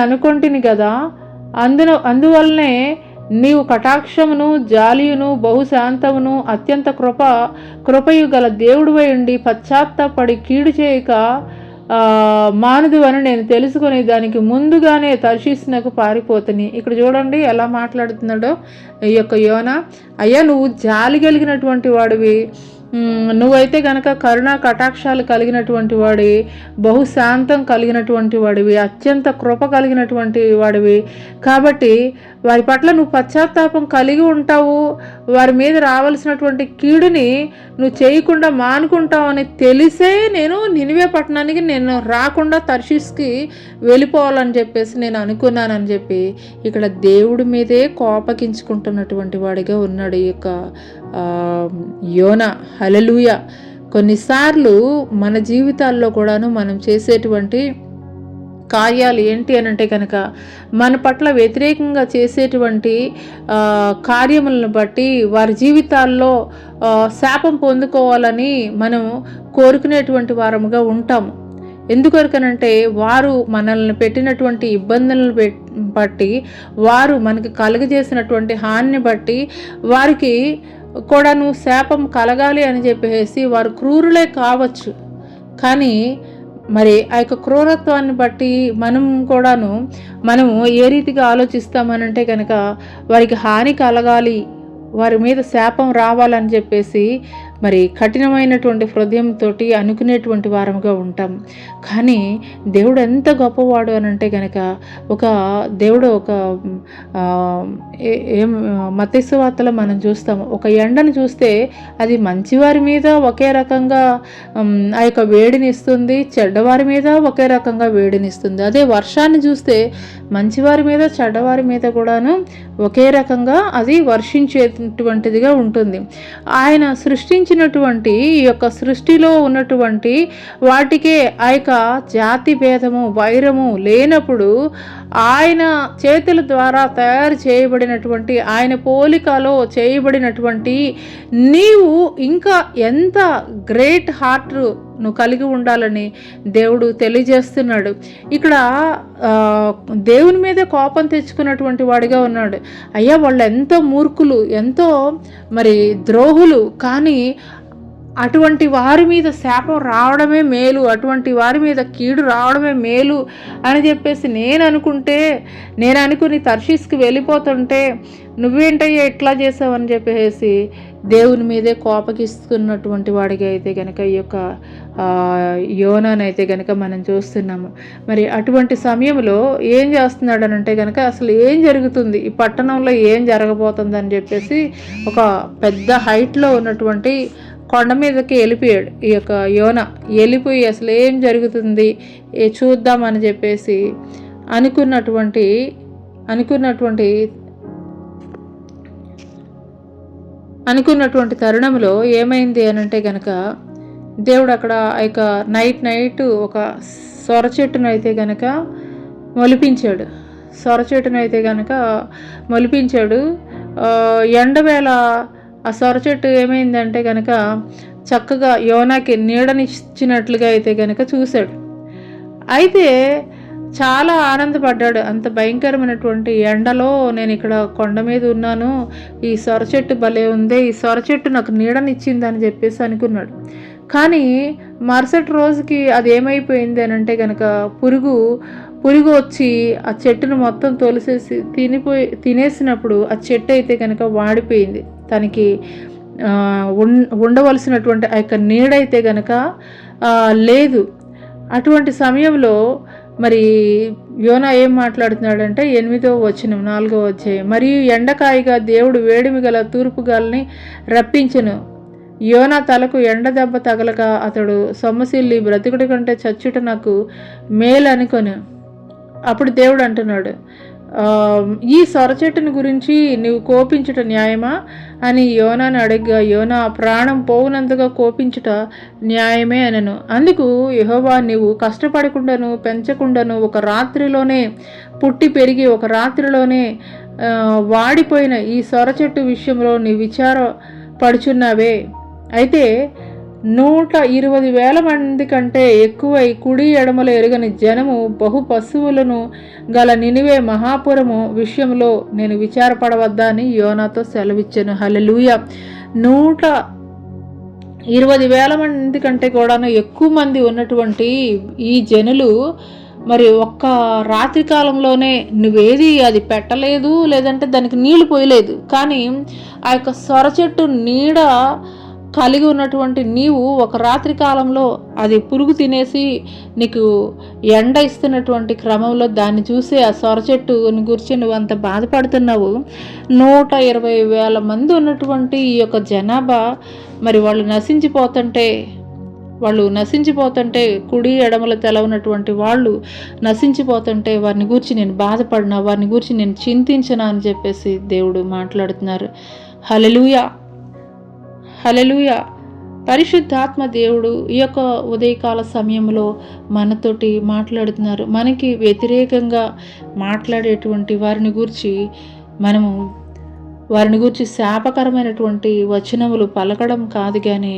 అనుకొంటిని కదా. అందువల్లనే నీవు కటాక్షమును జాలియును బహుశాంతమును అత్యంత కృపయు గల దేవుడివై ఉండి పశ్చాత్తాపడి కీడు చేయక మానదు అని నేను తెలుసుకొని దానికి ముందుగానే తర్షీసునకు పారిపోతుని. ఇక్కడ చూడండి ఎలా మాట్లాడుతున్నాడో ఈ యొక్క యోనా. అయ్యా, నువ్వు జాలి కలిగినటువంటి వాడివి, నువ్వైతే గనక కరుణా కటాక్షాలు కలిగినటువంటి వాడివి, బహుశాంతం కలిగినటువంటి వాడివి, అత్యంత కృప కలిగినటువంటి వాడివి. కాబట్టి వారి పట్ల నువ్వు పశ్చాత్తాపం కలిగి ఉంటావు, వారి మీద రావాల్సినటువంటి కీడుని నువ్వు చేయకుండా మానుకుంటావని తెలిసే నేను నినివే పట్టణానికి నేను రాకుండా తర్షీస్కి వెళ్ళిపోవాలని చెప్పేసి నేను అనుకున్నానని చెప్పి ఇక్కడ దేవుడి మీదే కోపగించుకుంటున్నటువంటి వాడిగా ఉన్నాడు ఈ యొక్క యోనా. హల్లెలూయా! కొన్నిసార్లు మన జీవితాల్లో కూడాను మనం చేసేటువంటి కార్యాలు ఏంటి అని అంటే కనుక మన పట్ల వ్యతిరేకంగా చేసేటువంటి కార్యములను బట్టి వారి జీవితాల్లో శాపం పొందుకోవాలని మనం కోరుకునేటువంటి వారముగా ఉంటాము. ఎందుకొరకనంటే వారు మనల్ని పెట్టినటువంటి ఇబ్బందులను బట్టి, వారు మనకి కలుగజేసినటువంటి హానిని బట్టి వారికి కూడాను శాపం కలగాలి అని చెప్పేసి వారు క్రూరులే కావచ్చు. కానీ మరి ఆ యొక్క క్రూరత్వాన్ని బట్టి మనము ఏ రీతిగా ఆలోచిస్తామనంటే కనుక వారికి హాని కలగాలి, వారి మీద శాపం రావాలని చెప్పేసి మరి కఠినమైనటువంటి హృదయంతో అనుకునేటువంటి వారముగా ఉంటాం. కానీ దేవుడు ఎంత గొప్పవాడు అని అంటే కనుక దేవుడు మత్తయి సువార్తలో మనం చూస్తాము, ఒక ఎండను చూస్తే అది మంచివారి మీద ఒకే రకంగా ఆ యొక్క వేడినిస్తుంది, చెడ్డవారి మీద ఒకే రకంగా వేడినిస్తుంది. అదే వర్షాన్ని చూస్తే మంచివారి మీద చెడ్డవారి మీద కూడాను ఒకే రకంగా అది వర్షించేటువంటిదిగా ఉంటుంది. ఆయన సృష్టించినటువంటి ఈ యొక్క సృష్టిలో ఉన్నటువంటి వాటికే ఆ యొక్క జాతి భేదము వైరము లేనప్పుడు ఆయన చేతుల ద్వారా తయారు చేయబడినటువంటి, ఆయన పోలికలో చేయబడినటువంటి నీవు ఇంకా ఎంత గ్రేట్ హార్ట్ నువ్వు కలిగి ఉండాలని దేవుడు తెలియజేస్తున్నాడు. ఇక్కడ దేవుని మీదే కోపం తెచ్చుకున్నటువంటి వాడిగా ఉన్నాడు. అయ్యా, వాళ్ళు ఎంతో మూర్ఖులు, ఎంతో మరి ద్రోహులు, కానీ అటువంటి వారి మీద శాపం రావడమే మేలు, అటువంటి వారి మీద కీడు రావడమే మేలు అని చెప్పేసి నేను అనుకుని తర్షీస్కి వెళ్ళిపోతుంటే నువ్వేంటయ్యా ఇట్లా చేసావని చెప్పేసి దేవుని మీదే కోపగిస్తున్నటువంటి వాడిగా అయితే కనుక ఈ యొక్క యోనానైతే కనుక మనం చూస్తున్నాము. మరి అటువంటి సమయంలో ఏం చేస్తున్నాడనంటే కనుక అసలు ఏం జరుగుతుంది, ఈ పట్టణంలో ఏం జరగబోతుంది అని చెప్పేసి ఒక పెద్ద హైట్లో ఉన్నటువంటి కొండ మీదకి వెళ్ళిపోయాడు. ఈ యొక్క యోన వెళ్ళిపోయి అసలు ఏం జరుగుతుంది చూద్దామని చెప్పేసి అనుకున్నటువంటి తరుణంలో ఏమైంది అని అంటే కనుక దేవుడు అక్కడ ఇక నైట్ ఒక సొర చెట్టును అయితే కనుక మొలిపించాడు. ఎండవేళ ఆ సొర చెట్టు ఏమైందంటే కనుక చక్కగా యోనాకి నీడనిచ్చినట్లుగా అయితే కనుక చూశాడు. అయితే చాలా ఆనందపడ్డాడు. అంత భయంకరమైనటువంటి ఎండలో నేను ఇక్కడ కొండ మీద ఉన్నాను, ఈ సొర చెట్టు భలే ఉంది, ఈ సొర చెట్టు నాకు నీడనిచ్చింది అని చెప్పేసి అనుకున్నాడు. కానీ మరుసటి రోజుకి అది ఏమైపోయింది అని అంటే కనుక పురుగు వచ్చి ఆ చెట్టును మొత్తం తొలిసేసి తినేసినప్పుడు ఆ చెట్టు అయితే కనుక వాడిపోయింది. తనకి ఉండవలసినటువంటి ఆ యొక్క నీడైతే కనుక లేదు. అటువంటి సమయంలో మరి యోనా ఏం మాట్లాడుతున్నాడంటే 8వ వచనం 4వ అధ్యాయం, మరియు ఎండకాయగా దేవుడు వేడిమి గల తూర్పు గాలిని రప్పించెను. యోనా తలకు ఎండ దెబ్బ తగలక అతడు సొమ్మసిల్లి బ్రతుకుడి కంటే చచ్చుట నాకు మేలు అనుకొని. అప్పుడు దేవుడు అంటున్నాడు, ఈ సొర చెట్టుని గురించి నువ్వు కోపించుట న్యాయమా అని యోనాను అడగ్గా, యోనా ప్రాణం పోవునంతగా కోపించుట న్యాయమే అనను. అందుకు యెహోవా, నీవు కష్టపడకుండాను పెంచకుండాను ఒక రాత్రిలోనే పుట్టి పెరిగి ఒక రాత్రిలోనే వాడిపోయిన ఈ సొర చెట్టు విషయంలో నీ విచారపడుచున్నావే. అయితే 120,000 మంది కంటే ఎక్కువై కుడి ఎడమలు ఎరుగని జనము బహు పశువులను గల నినివే మహాపురము విషయంలో నేను విచారపడవద్దా అని యోనాతో సెలవిచ్చాను. హల్లెలూయా. 120,000 మంది కంటే కూడా ఎక్కువ మంది ఉన్నటువంటి ఈ జనులు మరి ఒక్క రాత్రి కాలంలోనే నువ్వేది అది పెట్టలేదు, లేదంటే దానికి నీళ్లు పోయలేదు, కానీ ఆ యొక్క సొర చెట్టు నీడ కలిగి ఉన్నటువంటి నీవు ఒక రాత్రి కాలంలో అది పురుగు తినేసి నీకు ఎండ ఇస్తున్నటువంటి క్రమంలో దాన్ని చూసి ఆ సొర చెట్టుని గురించి నువ్వు అంత బాధపడుతున్నావు. 120,000 మంది ఉన్నటువంటి ఈ యొక్క జనాభా మరి వాళ్ళు నశించిపోతుంటే కుడి ఎడమల తెలవనటువంటి వాళ్ళు నశించిపోతుంటే వారిని గురించి నేను బాధపడినా, వారిని గురించి నేను చింతించనా అని చెప్పేసి దేవుడు మాట్లాడుతున్నారు. హల్లెలూయా, హల్లెలూయా. పరిశుద్ధాత్మ దేవుడు ఈ యొక్క ఉదయకాల సమయంలో మనతోటి మాట్లాడుతున్నారు. మనకి వ్యతిరేకంగా మాట్లాడేటువంటి వారిని గురించి శాపకరమైనటువంటి వచనములు పలకడం కాదు, కానీ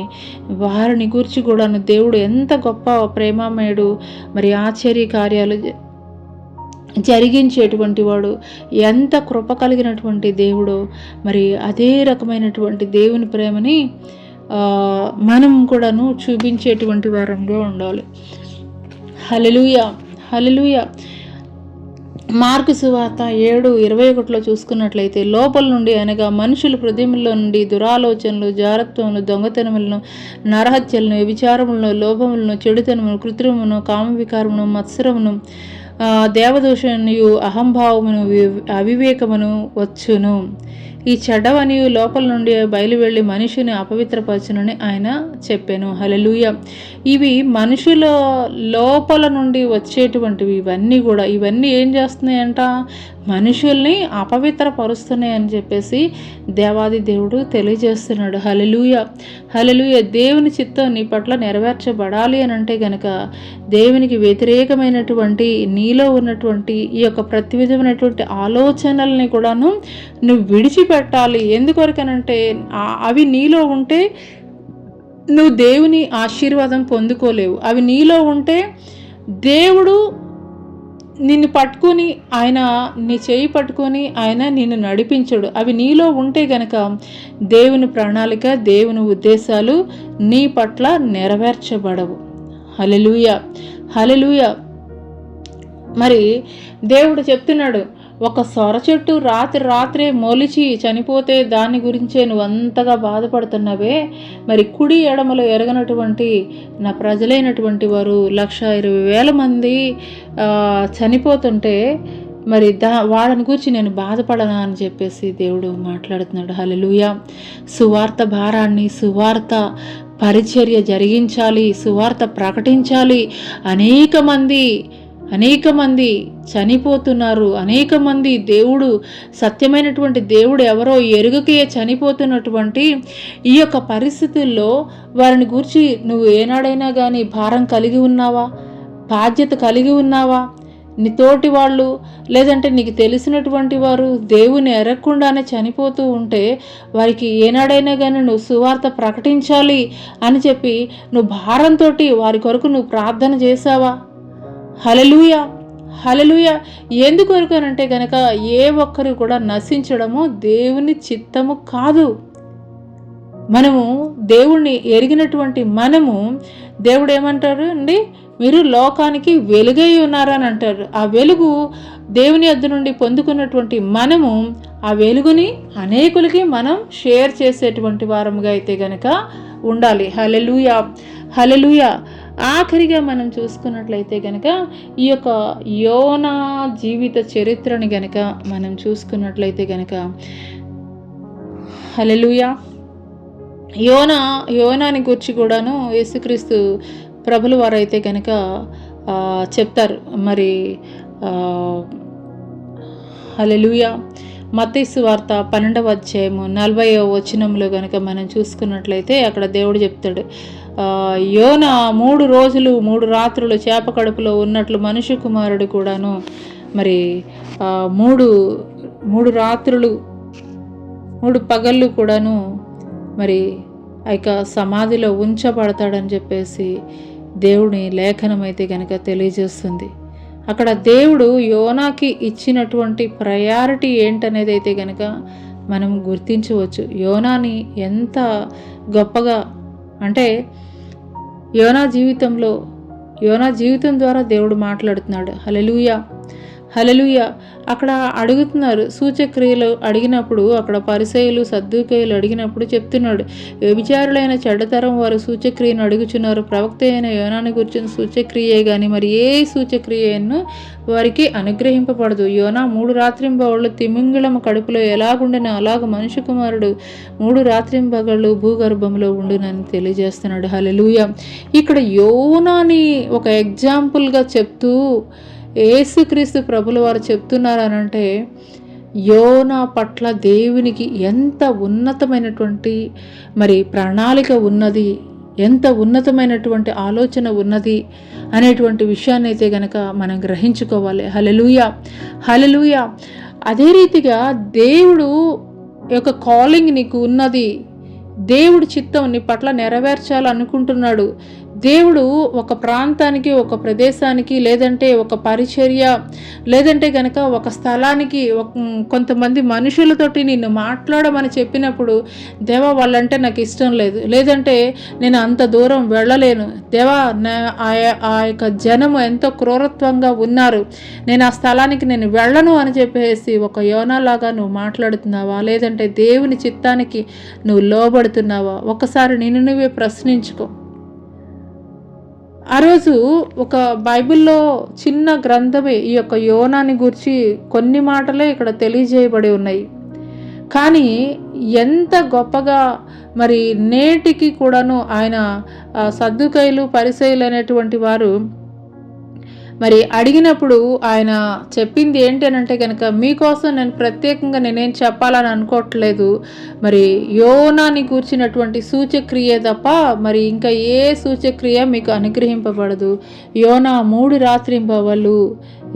వారిని గురించి కూడాను దేవుడు ఎంత గొప్ప ప్రేమమయుడు, మరి ఆశ్చర్య కార్యాలు జరిగించేటువంటి వాడు, ఎంత కృప కలిగినటువంటి దేవుడు, మరి అదే రకమైనటువంటి దేవుని ప్రేమని మనం కూడాను చూపించేటువంటి వారంగా ఉండాలి. హల్లెలూయా, హల్లెలూయా. మార్కు సువార్త 7:21 చూసుకున్నట్లయితే, లోపల నుండి అనగా మనుషుల హృదయంలో నుండి దురాలోచనలు, జారత్వములు, దొంగతనములను, నరహత్యలను, వ్యభిచారములను, లోభములను, చెడుతనమును, కృత్రిమమును, కామవికారమును, మత్సరమును, దేవదూషణయు, అహంభావమును, అవివేకమును వచ్చును. ఈ చెడ్డవని లోపల నుండి బయలు వెళ్ళి మనిషిని అపవిత్రపరచునని ఆయన చెప్పాను. హల్లెలూయా. ఇవి మనుషుల లోపల నుండి వచ్చేటువంటివి ఇవన్నీ ఏం చేస్తున్నాయంట, మనుషుల్ని అపవిత్రపరుస్తున్నాయి అని చెప్పేసి దేవాది దేవుడు తెలియజేస్తున్నాడు. హల్లెలూయా. హల్లెలూయా. దేవుని చిత్తం నీ పట్ల నెరవేర్చబడాలి అని అంటే గనక దేవునికి వ్యతిరేకమైనటువంటి నీలో ఉన్నటువంటి ఈ యొక్క ప్రతి విధమైనటువంటి ఆలోచనల్ని కూడాను నువ్వు విడిచిపెట్టాలి. ఎందుకొరకనంటే అవి నీలో ఉంటే నువ్వు దేవుని ఆశీర్వాదం పొందుకోలేవు. అవి నీలో ఉంటే దేవుడు నిన్ను పట్టుకొని నీ చేయి పట్టుకొని ఆయన నిన్ను నడిపించడు. అవి నీలో ఉంటే గనక దేవుని ప్రణాళిక, దేవుని ఉద్దేశాలు నీ పట్ల నెరవేర్చబడవు. హల్లెలూయా. హల్లెలూయా. మరి దేవుడు చెప్తున్నాడు, ఒక సొర చెట్టు రాత్రే మొలిచి చనిపోతే దాని గురించే నువ్వు అంతగా బాధపడుతున్నావే, మరి కుడి ఎడమలో ఎరగనటువంటి నా ప్రజలైనటువంటి వారు 1,20,000 మంది చనిపోతుంటే మరి వాళ్ళని గురించి నేను బాధపడనా అని చెప్పేసి దేవుడు మాట్లాడుతున్నాడు. హల్లెలూయా. సువార్త భారాన్ని, సువార్త పరిచర్య జరిగించాలి, సువార్త ప్రకటించాలి. అనేక మంది చనిపోతున్నారు. అనేక మంది సత్యమైనటువంటి దేవుడు ఎవరో ఎరుగకే చనిపోతున్నటువంటి ఈ యొక్క పరిస్థితుల్లో వారిని గూర్చి నువ్వు ఏనాడైనా కానీ భారం కలిగి ఉన్నావా, బాధ్యత కలిగి ఉన్నావా? నీ తోటి వాళ్ళు లేదంటే నీకు తెలిసినటువంటి వారు దేవుని ఎరగకుండానే చనిపోతూ ఉంటే వారికి ఏనాడైనా కానీ నువ్వు సువార్త ప్రకటించాలి అని చెప్పి నువ్వు భారంతో వారి కొరకు నువ్వు ప్రార్థన చేశావా? హల్లెలూయా. హల్లెలూయా. ఎందుకొరకు అంటే కనుక ఏ ఒక్కరు కూడా నశించడము దేవుని చిత్తము కాదు. మనము దేవుణ్ణి ఎరిగినటువంటి దేవుడు ఏమంటారు అండి, మీరు లోకానికి వెలుగై ఉన్నారని అంటారు. ఆ వెలుగు దేవుని యొద్ద నుండి పొందుకున్నటువంటి ఆ వెలుగుని అనేకులకి మనం షేర్ చేసేటువంటి వారముగా అయితే గనక ఉండాలి. హల్లెలూయా. హల్లెలూయా. ఆఖరిగా మనం చూసుకున్నట్లయితే గనక ఈ యొక్క యోనా జీవిత చరిత్రని గనక మనం చూసుకున్నట్లయితే గనక హల్లెలూయా. యోనాని గురించి కూడాను యేసుక్రీస్తు ప్రభులు వారైతే కనుక చెప్తారు. మరి హల్లెలూయా. మత్తయి సువార్త 12వ అధ్యాయము 40వ వచనంలో కనుక మనం చూసుకున్నట్లయితే అక్కడ దేవుడు చెప్తాడు, యోనా 3 రోజులు 3 రాత్రులు చేప కడుపులో ఉన్నట్లు మనుష్య కుమారుడు కూడాను మరి 3 రాత్రులు 3 పగళ్ళు కూడాను మరి ఆ యొక్క సమాధిలో ఉంచబడతాడని చెప్పేసి దేవుని లేఖనం అయితే కనుక తెలియజేస్తుంది. అక్కడ దేవుడు యోనాకి ఇచ్చినటువంటి ప్రయారిటీ ఏంటనేది అయితే కనుక మనం గుర్తించవచ్చు. యోనాని ఎంత గొప్పగా అంటే యోనా జీవితం ద్వారా దేవుడు మాట్లాడుతున్నాడు. హల్లెలూయా. హల్లెలూయా. అక్కడ అడుగుతున్నారు సూచక్రియలు అడిగినప్పుడు, అక్కడ పరిసయ్యులు సద్దూకయ్యులు అడిగినప్పుడు చెప్తున్నాడు, వ్యభిచారులైన చెడ్డతరం వారు సూచక్రియను అడుగుచున్నారు, ప్రవక్త అయిన యోనాని గురించిన సూచక్రియే కానీ మరి ఏ సూచక్రియను వారికి అనుగ్రహింపబడదు. యోనా 3 రాత్రింబగళ్ళు తిమింగళము కడుపులో ఎలాగుండెనో అలాగ మనుష్య కుమారుడు 3 రాత్రింబగళ్ళు భూగర్భంలో ఉండునని తెలియజేస్తున్నాడు. హల్లెలూయా. ఇక్కడ యోనాని ఒక ఎగ్జాంపుల్గా చెప్తూ యేసుక్రీస్తు ప్రభుల వారు చెప్తున్నారనంటే యోనా పట్ల దేవునికి ఎంత ఉన్నతమైనటువంటి మరి ప్రణాళిక ఉన్నది, ఎంత ఉన్నతమైనటువంటి ఆలోచన ఉన్నది అనేటువంటి విషయాన్ని అయితే గనక మనం గ్రహించుకోవాలి. హల్లెలూయా. హల్లెలూయా. అదే రీతిగా దేవుడు యొక్క కాలింగ్ నీకు ఉన్నది, దేవుడి చిత్తం నీ పట్ల నెరవేర్చాలనుకుంటున్నాడు. దేవుడు ఒక ప్రాంతానికి, ఒక ప్రదేశానికి, లేదంటే ఒక పరిచర్య, లేదంటే కనుక ఒక స్థలానికి కొంతమంది మనుషులతోటి నిన్ను మాట్లాడమని చెప్పినప్పుడు, దేవా వాళ్ళంటే నాకు ఇష్టం లేదు, లేదంటే నేను అంత దూరం వెళ్ళలేను, దేవా ఆ యొక్క జనము ఎంతో క్రూరత్వంగా ఉన్నారు, నేను ఆ స్థలానికి నేను వెళ్ళను అని చెప్పేసి ఒక యోనాలాగా నువ్వు మాట్లాడుతున్నావా, లేదంటే దేవుని చిత్తానికి నువ్వు లోబడుతున్నావా? ఒకసారి నిన్ను నువ్వే ప్రశ్నించుకో. ఆ రోజు ఒక బైబిల్లో చిన్న గ్రంథమే ఈ యొక్క యోనాని గురించి కొన్ని మాటలే ఇక్కడ తెలియజేయబడి ఉన్నాయి. కానీ ఎంత గొప్పగా మరి నేటికి కూడాను ఆయన సద్దుకైలు పరిసయ్యులు అనేటువంటి వారు మరి అడిగినప్పుడు ఆయన చెప్పింది ఏంటి అని అంటే కనుక, మీకోసం నేను ప్రత్యేకంగా నేనేం చెప్పాలని అనుకోవట్లేదు, మరి యోనాని కూర్చున్నటువంటి సూచక్రియ తప్ప మరి ఇంకా ఏ సూచక్రియ మీకు అనుగ్రహింపబడదు. యోనా 3 రాత్రింబవళ్ళు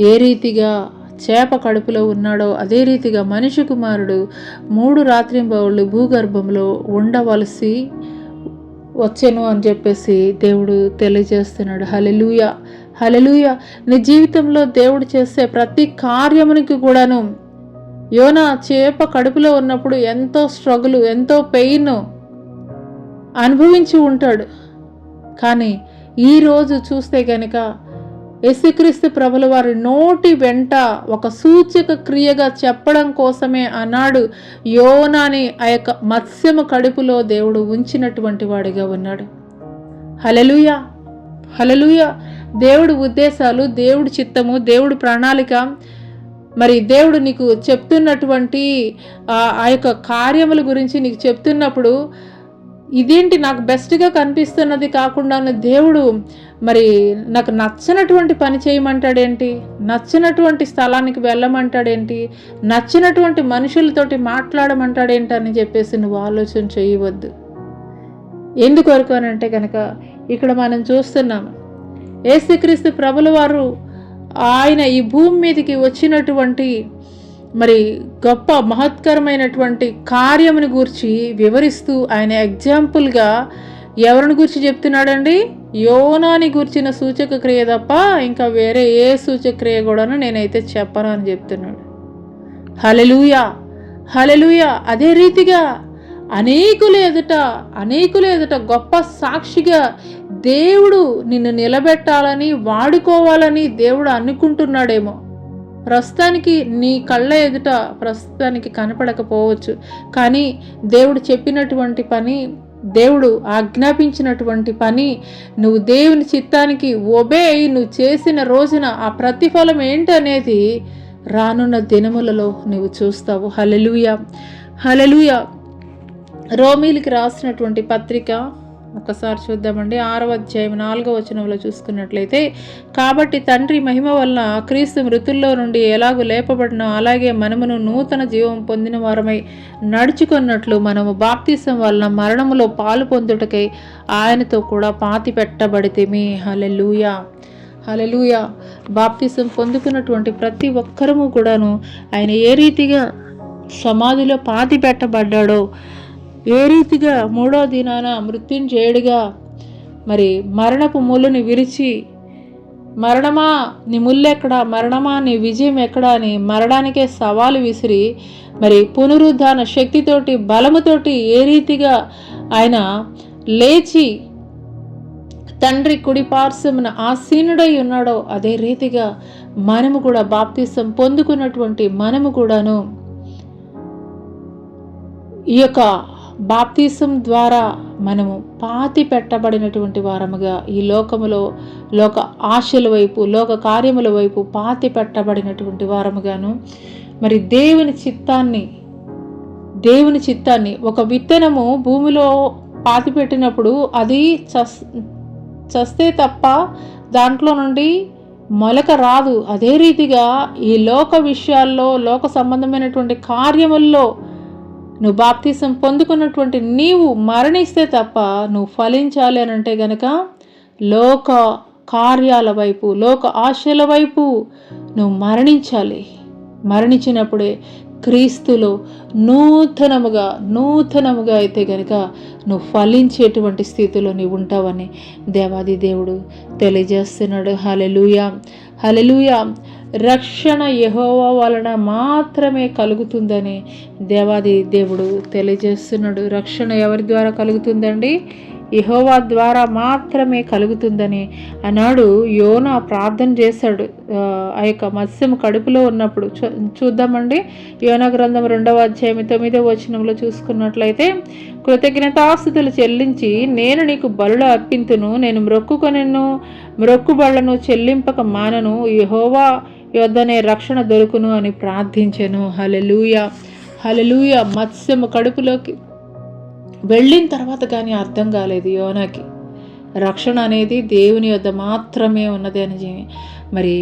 ఏ రీతిగా చేప కడుపులో ఉన్నాడో అదే రీతిగా మనిషి కుమారుడు 3 రాత్రింబవళ్ళు భూగర్భంలో ఉండవలసి వచ్చెను అని చెప్పేసి దేవుడు తెలియజేస్తున్నాడు. హల్లెలూయా, హల్లెలూయా. నీ జీవితంలో దేవుడు చేసే ప్రతి కార్యమునికి కూడాను యోనా చేప కడుపులో ఉన్నప్పుడు ఎంతో స్ట్రగుల్, ఎంతో పెయిన్ అనుభవించి ఉంటాడు. కానీ ఈరోజు చూస్తే కనుక యేసుక్రీస్తు ప్రభుల వారి నోటి వెంట ఒక సూచక క్రియగా చెప్పడం కోసమే ఆనాడు యోనాని ఆ యొక్క మత్స్యము కడుపులో దేవుడు ఉంచినటువంటి వాడిగా ఉన్నాడు. హల్లెలూయా, హల్లెలూయా. దేవుడి ఉద్దేశాలు, దేవుడి చిత్తము, దేవుడి ప్రణాళిక, మరి దేవుడు నీకు చెప్తున్నటువంటి ఆ యొక్క కార్యముల గురించి నీకు చెప్తున్నప్పుడు ఇదేంటి నాకు బెస్ట్గా కనిపిస్తున్నది కాకుండా దేవుడు మరి నాకు నచ్చినటువంటి పని చేయమంటాడేంటి, నచ్చినటువంటి స్థలానికి వెళ్ళమంటాడేంటి, నచ్చినటువంటి మనుషులతోటి మాట్లాడమంటాడేంటి అని చెప్పేసి నువ్వు ఆలోచన చేయవద్దు. ఎందుకొరకు అని అంటే కనుక ఇక్కడ మనం చూస్తున్నాం యేసుక్రీస్తు ప్రభుల వారు ఆయన ఈ భూమి మీదకి వచ్చినటువంటి మరి గొప్ప మహత్కరమైనటువంటి కార్యముని గూర్చి వివరిస్తూ ఆయన ఎగ్జాంపుల్గా ఎవరిని గురించి చెప్తున్నాడండి? యోనాని గూర్చిన సూచక క్రియ తప్ప ఇంకా వేరే ఏ సూచక క్రియ కూడా నేనైతే చెప్పను అని చెప్తున్నాడు. హల్లెలూయా, హల్లెలూయా. అదే రీతిగా అనేకుల ఎదుట గొప్ప సాక్షిగా దేవుడు నిన్ను నిలబెట్టాలని, వాడుకోవాలని దేవుడు అనుకుంటున్నాడేమో. ప్రస్తుతానికి నీ కళ్ళ ఎదుట ప్రస్తుతానికి కనపడకపోవచ్చు, కానీ దేవుడు చెప్పినటువంటి పని, దేవుడు ఆజ్ఞాపించినటువంటి పని నువ్వు దేవుని చిత్తానికి ఒబే అయి నువ్వు చేసిన రోజున ఆ ప్రతిఫలం ఏంటనేది రానున్న దినములలో నువ్వు చూస్తావు. హల్లెలూయా, హల్లెలూయా. రోమీలికి రాసినటువంటి పత్రిక ఒకసారి చూద్దామండి. 6వ అధ్యాయం 4వ వచనంలో చూసుకున్నట్లయితే, కాబట్టి తండ్రి మహిమ వలన క్రీస్తు మృతుల్లో నుండి ఎలాగూ లేపబడినో అలాగే మనమును నూతన జీవం పొందిన వారమై నడుచుకున్నట్లు మనము బాప్తిసం వలన మరణములో పాలు పొందుటకై ఆయనతో కూడా పాతి పెట్టబడితేమి. హల్లెలూయా, హల్లెలూయా. బాప్తిసం పొందుకున్నటువంటి ప్రతి ఒక్కరము కూడాను ఆయన ఏ రీతిగా సమాధిలో పాతి పెట్టబడ్డాడో, ఏ రీతిగా 3వ దినాన మృత్యుంజయుడిగా మరి మరణపు ముళ్ళుని విరిచి, మరణమా నీ ముల్లెక్కడా, మరణమా నీ విజయం ఎక్కడా అని మరణానికే సవాలు విసిరి మరి పునరుద్ధాన శక్తితోటి, బలముతోటి ఏ రీతిగా ఆయన లేచి తండ్రి కుడి పార్శ్వమున ఆసీనుడై ఉన్నాడో అదే రీతిగా మనము కూడా బాప్తిసం పొందుకున్నటువంటి మనము కూడాను ఈ యొక్క బాప్తిసం ద్వారా మనము పాతి పెట్టబడినటువంటి వారముగా ఈ లోకములో లోక ఆశల వైపు, లోక కార్యముల వైపు పాతి పెట్టబడినటువంటి వారముగాను మరి దేవుని చిత్తాన్ని ఒక విత్తనము భూమిలో పాతి పెట్టినప్పుడు అది చస్తే తప్ప దాంట్లో నుండి మొలక రాదు. అదే రీతిగా ఈ లోక విషయాల్లో, లోక సంబంధమైనటువంటి కార్యముల్లో నువ్వు బాప్తిసం పొందుకున్నటువంటి నీవు మరణిస్తే తప్ప నువ్వు ఫలించాలి అని అంటే గనక లోక కార్యాల వైపు, లోక ఆశల వైపు నువ్వు మరణించాలి. మరణించినప్పుడే క్రీస్తులో నూతనముగా అయితే గనక నువ్వు ఫలించేటువంటి స్థితిలో నీవు ఉంటావని దేవాది దేవుడు తెలియజేస్తున్నాడు. హల్లెలూయా, హల్లెలూయా. రక్షణ యెహోవా వలన మాత్రమే కలుగుతుందని దేవాది దేవుడు తెలియజేస్తున్నాడు. రక్షణ ఎవరి ద్వారా కలుగుతుందండి? యెహోవా ద్వారా మాత్రమే కలుగుతుందని ఆనాడు యోనా ప్రార్థన చేశాడు. ఆ యొక్క మత్స్యం కడుపులో ఉన్నప్పుడు చూద్దామండి. యోనా గ్రంథం 2వ అధ్యాయం 9వ వచనంలో చూసుకున్నట్లయితే, కృతజ్ఞతాస్తుతులు చెల్లించి నేను నీకు బలులు అర్పింతును, నేను మ్రొక్కుబళ్లను చెల్లింపక మానను, యెహోవా యొద్దనే రక్షణ దొరుకును అని ప్రార్థించెను. హల్లెలూయా, హల్లెలూయా. మత్స్యము కడుపులోకి వెళ్ళిన తర్వాత కానీ అర్థం కాలేదు యోనాకి, రక్షణ అనేది దేవుని యొద్ద మాత్రమే ఉన్నది అని. మరి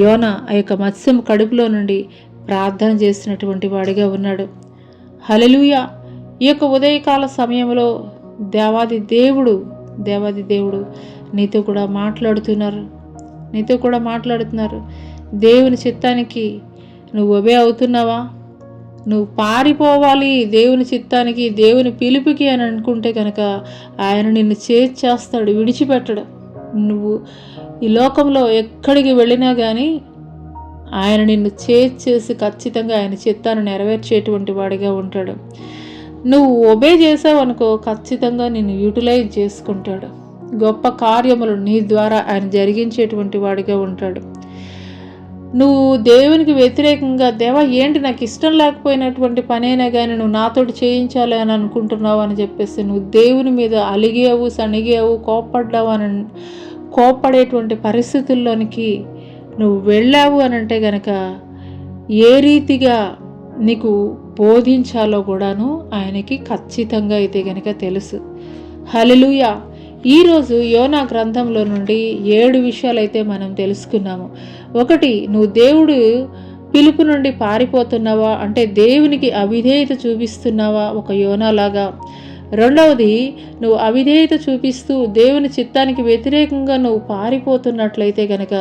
యోన ఆ యొక్క మత్స్యం కడుపులో నుండి ప్రార్థన చేసినటువంటి వాడిగా ఉన్నాడు. హల్లెలూయా. ఈ యొక్క ఉదయకాల సమయంలో దేవాది దేవుడు నీతో కూడా మాట్లాడుతున్నారు. దేవుని చిత్తానికి నువ్వు ఒబే అవుతున్నావా? నువ్వు పారిపోవాలి దేవుని చిత్తానికి, దేవుని పిలుపుకి అని అనుకుంటే కనుక ఆయన నిన్ను చేస్తాడు, విడిచిపెట్టడు. నువ్వు ఈ లోకంలో ఎక్కడికి వెళ్ళినా కానీ ఆయన నిన్ను చేసి ఖచ్చితంగా ఆయన చిత్తాన్ని నెరవేర్చేటువంటి వాడిగా ఉంటాడు. నువ్వు ఒబే చేసావు అనుకో, ఖచ్చితంగా నిన్ను యూటిలైజ్ చేసుకుంటాడు. గొప్ప కార్యములు నీ ద్వారా ఆయన జరిగించేటువంటి వాడిగా ఉంటాడు. నువ్వు దేవునికి వ్యతిరేకంగా, దేవా ఏంటి నాకు ఇష్టం లేకపోయినటువంటి పనైనా కానీ నువ్వు నాతోటి చేయించాలి అని అనుకుంటున్నావు అని చెప్పేసి నువ్వు దేవుని మీద అలిగావు, సణిగావు, కోప్పడేటువంటి పరిస్థితుల్లోనికి నువ్వు వెళ్ళావు అని అంటే గనక ఏ రీతిగా నీకు బోధించాలో కూడాను ఆయనకి ఖచ్చితంగా అయితే గనక తెలుసు. హల్లెలూయా. ఈరోజు యోనా గ్రంథంలో నుండి 7 విషయాలైతే మనం తెలుసుకున్నాము. 1, నువ్వు దేవుడు పిలుపు నుండి పారిపోతున్నావా అంటే దేవునికి అవిధేయత చూపిస్తున్నావా ఒక యోనాలాగా? 2వది, నువ్వు అవిధేయత చూపిస్తూ దేవుని చిత్తానికి వ్యతిరేకంగా నువ్వు పారిపోతున్నట్లయితే గనక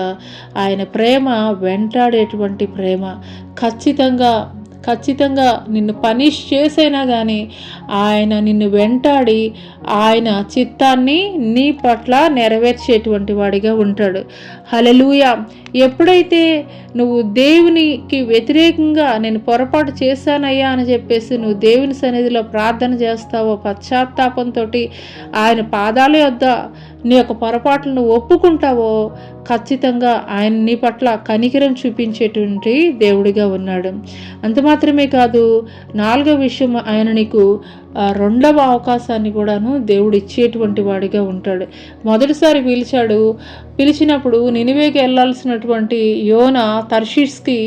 ఆయన ప్రేమ వెంటాడేటువంటి ప్రేమ. ఖచ్చితంగా నిన్ను పనిష్ చేసైనా కానీ ఆయన నిన్ను వెంటాడి ఆయన చిత్తాన్ని నీ పట్ల నెరవేర్చేటువంటి వాడిగా ఉంటాడు. హల్లెలూయా. ఎప్పుడైతే నువ్వు దేవునికి వ్యతిరేకంగా నేను పొరపాటు చేశానయ్యా అని చెప్పేసి నువ్వు దేవుని సన్నిధిలో ప్రార్థన చేస్తావో, పశ్చాత్తాపంతో ఆయన పాదాల యొద్ద నీ యొక్క పొరపాట్లను ఒప్పుకుంటావో, ఖచ్చితంగా ఆయన నీ పట్ల కనికరం చూపించేటువంటి దేవుడిగా ఉన్నాడు. అంత మాత్రమే కాదు, 4వ విషయం, ఆయన నీకు 2వ అవకాశాన్ని కూడాను దేవుడు ఇచ్చేటువంటి వాడిగా ఉంటాడు. మొదటిసారి పిలిచినప్పుడు నినివేకి వెళ్ళాల్సినటువంటి యోన తర్షీష్కి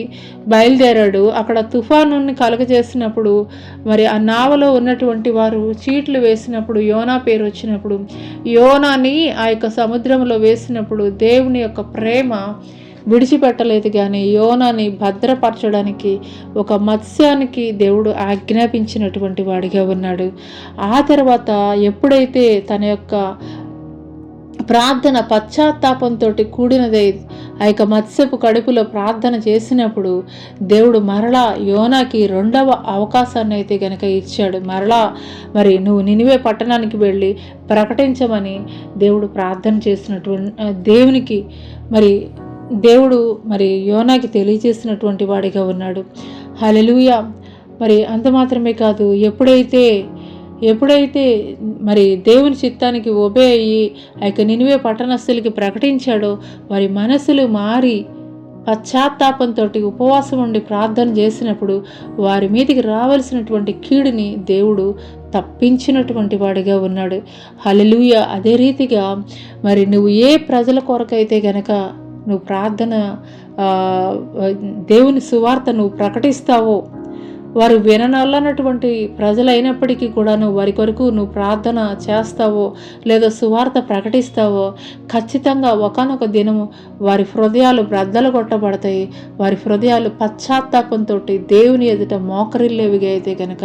బయలుదేరాడు. అక్కడ తుఫానుని కలుగజేసినప్పుడు మరి ఆ నావలో ఉన్నటువంటి వారు చీట్లు వేసినప్పుడు యోనా పేరు వచ్చినప్పుడు, యోనాని ఆ యొక్క సముద్రంలో వేసినప్పుడు దేవుని యొక్క ప్రేమ విడిచిపెట్టలేదు. కానీ యోనాని భద్రపరచడానికి ఒక మత్స్యానికి దేవుడు ఆజ్ఞాపించినటువంటి వాడిగా ఉన్నాడు. ఆ తర్వాత ఎప్పుడైతే తన యొక్క ప్రార్థన పశ్చాత్తాపంతో కూడినదై ఆ యొక్క మత్స్యపు కడుపులో ప్రార్థన చేసినప్పుడు దేవుడు మరలా యోనాకి 2వ అవకాశాన్ని అయితే గనక ఇచ్చాడు. మరలా మరి నువ్వు నినివే పట్టణానికి వెళ్ళి ప్రకటించమని దేవుడు ప్రార్థన చేసినటువంటి దేవుడు మరి యోనాకి తెలియజేసినటువంటి వాడిగా ఉన్నాడు. హల్లెలూయా. మరి అంత మాత్రమే కాదు, ఎప్పుడైతే మరి దేవుని చిత్తానికి ఒబే అయ్యి ఆ యొక్క నినివే పట్టణస్థులకి ప్రకటించాడో వారి మనసులు మారి పశ్చాత్తాపంతో ఉపవాసం ఉండి ప్రార్థన చేసినప్పుడు వారి మీదకి రావాల్సినటువంటి కీడుని దేవుడు తప్పించినటువంటి వాడిగా ఉన్నాడు. హల్లెలూయా. అదే రీతిగా మరి నువ్వు ఏ ప్రజల కొరకైతే గనక నువ్వు ప్రార్థన దేవుని సువార్త నువ్వు ప్రకటిస్తావో, వారు విననల్లనటువంటి ప్రజలైనప్పటికీ కూడాను వారి కొరకు నువ్వు ప్రార్థన చేస్తావో లేదా సువార్త ప్రకటిస్తావో, ఖచ్చితంగా ఒకానొక దినము వారి హృదయాలు బ్రద్దలు కొట్టబడతాయి. వారి హృదయాలు పశ్చాత్తాపంతో దేవుని ఎదుట మోకరిల్లేవిగా అయితే కనుక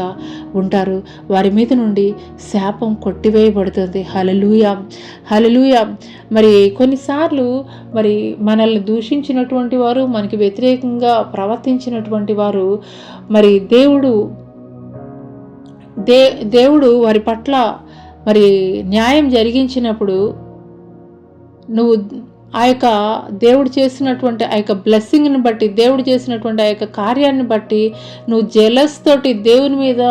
ఉంటారు. వారి మీద నుండి శాపం కొట్టివేయబడుతుంది. హల్లెలూయా. హల్లెలూయా. మరి కొన్నిసార్లు మరి మనల్ని దూషించినటువంటి వారు, మనకి వ్యతిరేకంగా ప్రవర్తించినటువంటి వారు మరి దేవుడు వారి పట్ల మరి న్యాయం జరిగించినప్పుడు నువ్వు ఆ యొక్క దేవుడు చేసినటువంటి ఆ యొక్క బ్లెస్సింగ్ని బట్టి, దేవుడు చేసినటువంటి ఆ యొక్క కార్యాన్ని బట్టి నువ్వు జెలస్ తోటి దేవుని మీద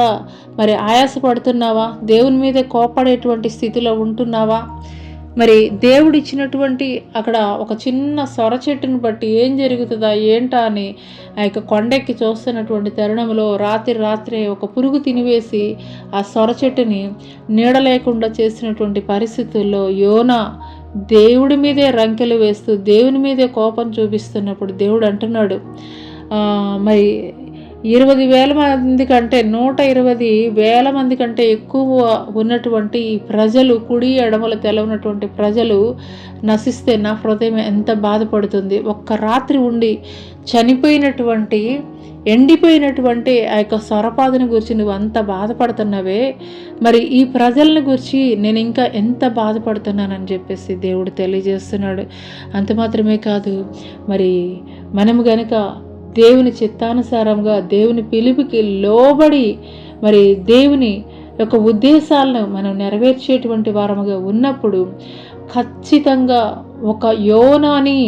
మరి ఆయాసపడుతున్నావా? దేవుని మీద కోపడేటువంటి స్థితిలో ఉంటున్నావా? మరి దేవుడు ఇచ్చినటువంటి అక్కడ ఒక చిన్న సొర చెట్టుని బట్టి ఏం జరుగుతుందా ఏంటా అని ఆ యొక్క కొండెక్కి చూస్తున్నటువంటి తరుణంలో రాత్రే ఒక పురుగు తినివేసి ఆ సొర చెట్టుని నీడ లేకుండా చేసినటువంటి పరిస్థితుల్లో యోనా దేవుడి మీదే రంకెలు వేస్తూ దేవుని మీదే కోపం చూపిస్తున్నప్పుడు దేవుడు అంటున్నాడు, మరి 20,000 మంది కంటే 120,000 మంది కంటే ఎక్కువ ఉన్నటువంటి ఈ ప్రజలు, కుడి ఎడమల తెలవనటువంటి ప్రజలు నశిస్తే నా హృదయం ఎంత బాధపడుతుంది. ఒక్క రాత్రి ఉండి చనిపోయినటువంటి, ఎండిపోయినటువంటి ఆ యొక్క సొరపాదుని గురించి నువ్వు అంత బాధపడుతున్నావే, మరి ఈ ప్రజలను గురించి నేను ఇంకా ఎంత బాధపడుతున్నానని చెప్పేసి దేవుడు తెలియజేస్తున్నాడు. అంత మాత్రమే కాదు, మరి మనము గనుక దేవుని చిత్తానుసారంగా దేవుని పిలుపుకి లోబడి మరి దేవుని యొక్క ఉద్దేశాలను మనం నెరవేర్చేటువంటి వారముగా ఉన్నప్పుడు ఖచ్చితంగా ఒక యోనాని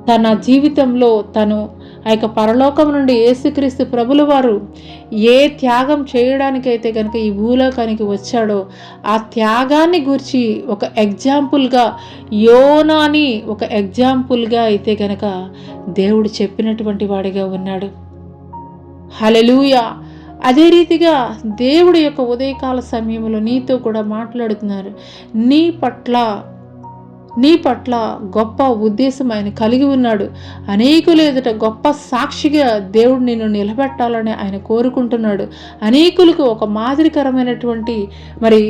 తన జీవితంలో తను ఆ యొక్క పరలోకం నుండి యేసుక్రీస్తు ప్రభుల వారు ఏ త్యాగం చేయడానికైతే కనుక ఈ భూలోకానికి వచ్చాడో ఆ త్యాగాన్ని గూర్చి ఒక ఎగ్జాంపుల్గా, యోనాని ఒక ఎగ్జాంపుల్గా అయితే కనుక దేవుడు చెప్పినటువంటి వాడిగా ఉన్నాడు. హల్లెలూయా. అదే రీతిగా దేవుడి యొక్క ఉదయకాల సమయంలో నీతో కూడా మాట్లాడుతున్నారు. నీ పట్ల గొప్ప ఉద్దేశం ఆయన కలిగి ఉన్నాడు. అనేకులు ఎదుట గొప్ప సాక్షిగా దేవుడు నిన్ను నిలబెట్టాలని ఆయన కోరుకుంటున్నాడు. అనేకులకు ఒక మాదిరికరమైనటువంటి మరి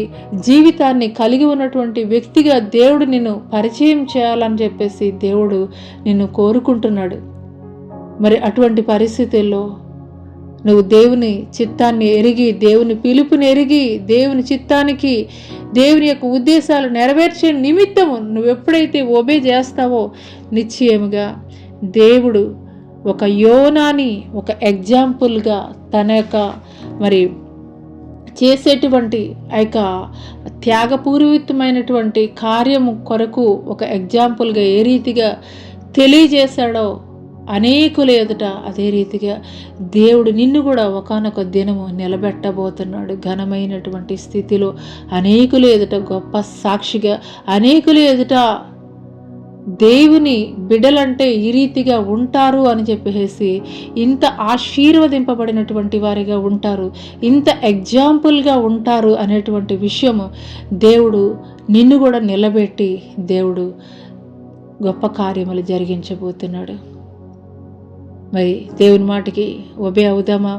జీవితాన్ని కలిగి ఉన్నటువంటి వ్యక్తిగా దేవుడు నిన్ను పరిచయం చేయాలని చెప్పేసి దేవుడు నిన్ను కోరుకుంటున్నాడు. మరి అటువంటి పరిస్థితుల్లో నువ్వు దేవుని చిత్తాన్ని ఎరిగి, దేవుని పిలుపుని ఎరిగి, దేవుని చిత్తానికి, దేవుని యొక్క ఉద్దేశాలు నెరవేర్చే నిమిత్తము నువ్వు ఎప్పుడైతే ఒబే చేస్తావో నిశ్చయముగా దేవుడు ఒక యోనాని ఒక ఎగ్జాంపుల్గా తన యొక్క మరి చేసేటువంటి ఆ యొక్క త్యాగపూరితమైనటువంటి కార్యము కొరకు ఒక ఎగ్జాంపుల్గా ఏ రీతిగా తెలియజేశాడో అనేకుల ఎదుట అదే రీతిగా దేవుడు నిన్ను కూడా ఒకానొక దినము నిలబెట్టబోతున్నాడు. ఘనమైనటువంటి స్థితిలో అనేకుల ఎదుట గొప్ప సాక్షిగా, అనేకుల ఎదుట దేవుని బిడ్డలంటే ఈ రీతిగా ఉంటారు అని చెప్పేసి, ఇంత ఆశీర్వదింపబడినటువంటి వారిగా ఉంటారు, ఇంత ఎగ్జాంపుల్గా ఉంటారు అనేటువంటి విషయము దేవుడు నిన్ను కూడా నిలబెట్టి దేవుడు గొప్ప కార్యములు జరిగించబోతున్నాడు. మరి దేవుని మాటకి ఒబే అవుదామా?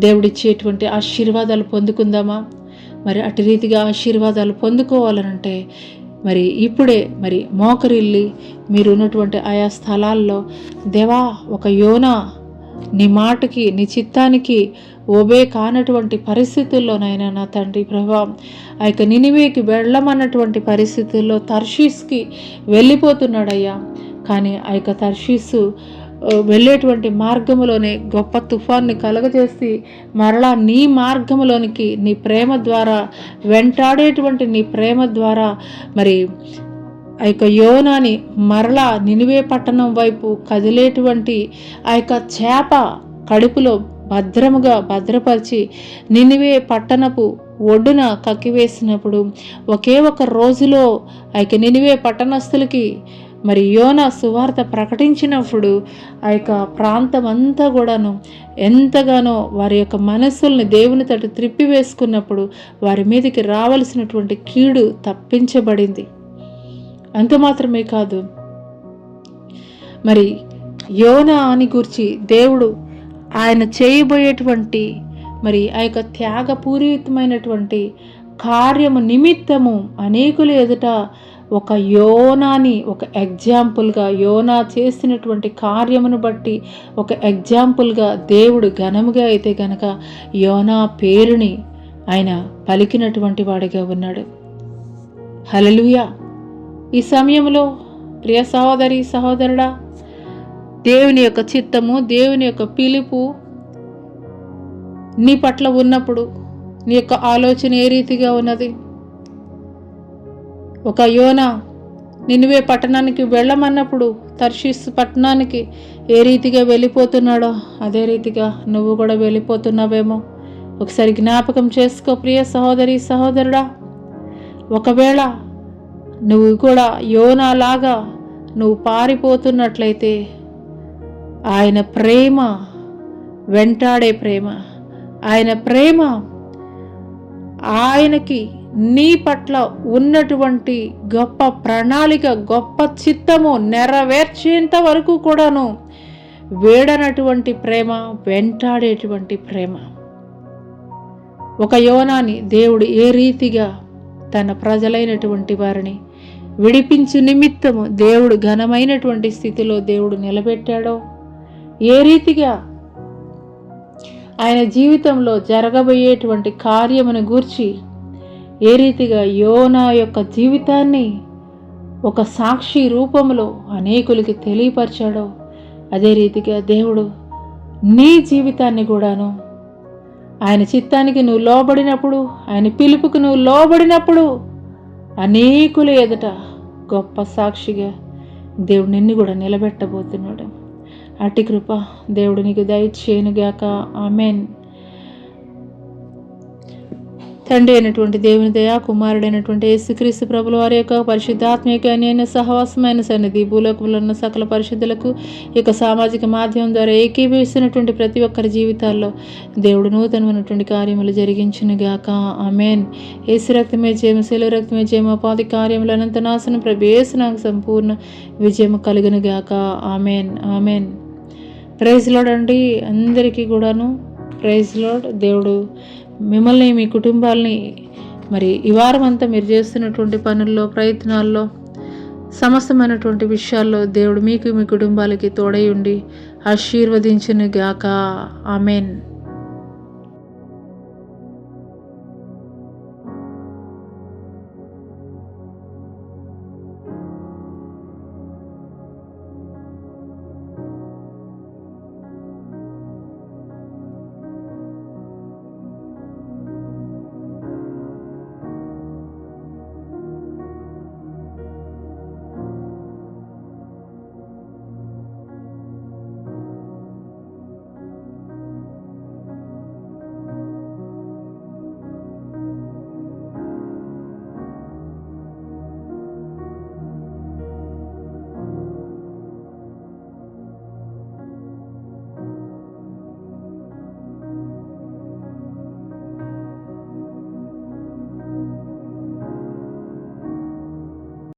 దేవుడిచ్చేటువంటి ఆశీర్వాదాలు పొందుకుందామా? మరి అటు రీతిగా ఆశీర్వాదాలు పొందుకోవాలనంటే మరి ఇప్పుడే మరి మోకరిల్లి మీరు ఉన్నటువంటి ఆయా స్థలాల్లో, దేవా ఒక యోనా నీ మాటకి, నీ చిత్తానికి ఒబే కానటువంటి పరిస్థితుల్లోనైనా నా తండ్రి ప్రభా, ఆ యొక్క నినివేకి వెళ్ళమన్నటువంటి పరిస్థితుల్లో తర్షీస్కి వెళ్ళిపోతున్నాడయ్యా. కానీ ఆ యొక్క తర్షీసు వెళ్ళేటువంటి మార్గములోనే గొప్ప తుఫాన్ని కలగజేసి మరలా నీ మార్గములోనికి నీ ప్రేమ ద్వారా, వెంటాడేటువంటి నీ ప్రేమ ద్వారా మరి ఆ యొక్క యోనాని మరలా నినివే పట్టణం వైపు కదిలేటువంటి ఆ యొక్క చేప కడుపులో భద్రపరిచి నినివే పట్టణపు ఒడ్డున కక్కివేసినప్పుడు ఒకే ఒక రోజులో ఆ యొక్క నినివే పట్టణస్థులకి మరి యోనా సువార్త ప్రకటించినప్పుడు ఆ యొక్క ప్రాంతం అంతా కూడాను ఎంతగానో వారి యొక్క మనస్సుల్ని దేవుని తట్టు త్రిప్పివేసుకున్నప్పుడు వారి మీదకి రావలసినటువంటి కీడు తప్పించబడింది. అంత మాత్రమే కాదు, మరి యోనా అని గురించి దేవుడు ఆయన చేయబోయేటువంటి మరి ఆ యొక్క త్యాగపూరితమైనటువంటి కార్యము నిమిత్తము అనేకుల ఎదుట ఒక యోనాని ఒక ఎగ్జాంపుల్గా, యోనా చేసినటువంటి కార్యమును బట్టి ఒక ఎగ్జాంపుల్గా దేవుడు ఘనముగా అయితే గనక యోనా పేరుని ఆయన పలికినటువంటి వాడిగా ఉన్నాడు. హల్లెలూయా. ఈ సమయంలో ప్రియ సహోదరి సహోదరుడా, దేవుని యొక్క చిత్తము, దేవుని యొక్క పిలుపు నీ పట్ల ఉన్నప్పుడు నీ యొక్క ఆలోచన ఏ రీతిగా ఉన్నది? ఒక యోనా నినివే పట్టణానికి వెళ్ళమన్నప్పుడు తర్షీసు పట్టణానికి ఏ రీతిగా వెళ్ళిపోతున్నాడో అదే రీతిగా నువ్వు కూడా వెళ్ళిపోతున్నావేమో ఒకసారి జ్ఞాపకం చేసుకో ప్రియ సహోదరి సహోదరుడా. ఒకవేళ నువ్వు కూడా యోనాలాగా నువ్వు పారిపోతున్నట్లయితే ఆయన ప్రేమ వెంటాడే ప్రేమ, ఆయన ప్రేమ, ఆయనకి నీ పట్ల ఉన్నటువంటి గొప్ప ప్రణాళిక, గొప్ప చిత్తము నెరవేర్చేంత వరకు కూడాను వేడనటువంటి ప్రేమ, వెంటాడేటువంటి ప్రేమ. ఒక యోనాని దేవుడు ఏ రీతిగా తన ప్రజలైనటువంటి వారిని విడిపించు నిమిత్తము దేవుడు ఘనమైనటువంటి స్థితిలో దేవుడు నిలబెట్టాడో, ఏ రీతిగా ఆయన జీవితంలో జరగబోయేటువంటి కార్యమును గూర్చి ఏ రీతిగా యోనా యొక్క జీవితాన్ని ఒక సాక్షి రూపంలో అనేకులకి తెలియపరిచాడో, అదే రీతిగా దేవుడు నీ జీవితాన్ని కూడాను ఆయన చిత్తానికి నువ్వు లోబడినప్పుడు, ఆయన పిలుపుకు నువ్వు లోబడినప్పుడు అనేకుల ఎదుట గొప్ప సాక్షిగా దేవుడు నిన్ను కూడా నిలబెట్టబోతున్నాడు. అట్టి కృప దేవుడు నీకు దయచేయునుగాక. ఆమెన్. తండ్రి అయినటువంటి దేవుని దయా, కుమారుడైనటువంటి యేసుక్రీస్తు ప్రభుల వారి యొక్క పరిశుద్ధాత్మ యొక్క అన్యోన్య సహవాసమైన సన్నిధి భూలోకంలో ఉన్న సకల పరిశుద్ధులకు ఈ యొక్క సామాజిక మాధ్యమం ద్వారా ఏకీభవిస్తున్నటువంటి ప్రతి ఒక్కరి జీవితాల్లో దేవుడు నూతనమైనటువంటి కార్యములు జరిగించునుగాక. ఆమెన్. యేసు రక్తమే జయము, శిలువ రక్తమే జయము, అపాది కార్యములు అనంత నాశనం ప్రభు యేసు నాకు సంపూర్ణ విజయము కలుగునుగాక. ఆమెన్. ఆమెన్. ప్రైజ్ లార్డ్ అండి అందరికీ కూడాను. Praise lord. దేవుడు మిమ్మల్ని, మీ కుటుంబాలని మరి ఈ వారం అంతా మీరు చేస్తున్నటువంటి పనుల్లో, ప్రయత్నాల్లో, సమస్తమైనటువంటి విషయాల్లో దేవుడు మీకు, మీ కుటుంబాలకి తోడై ఉండి ఆశీర్వదించునుగాక. ఆమెన్.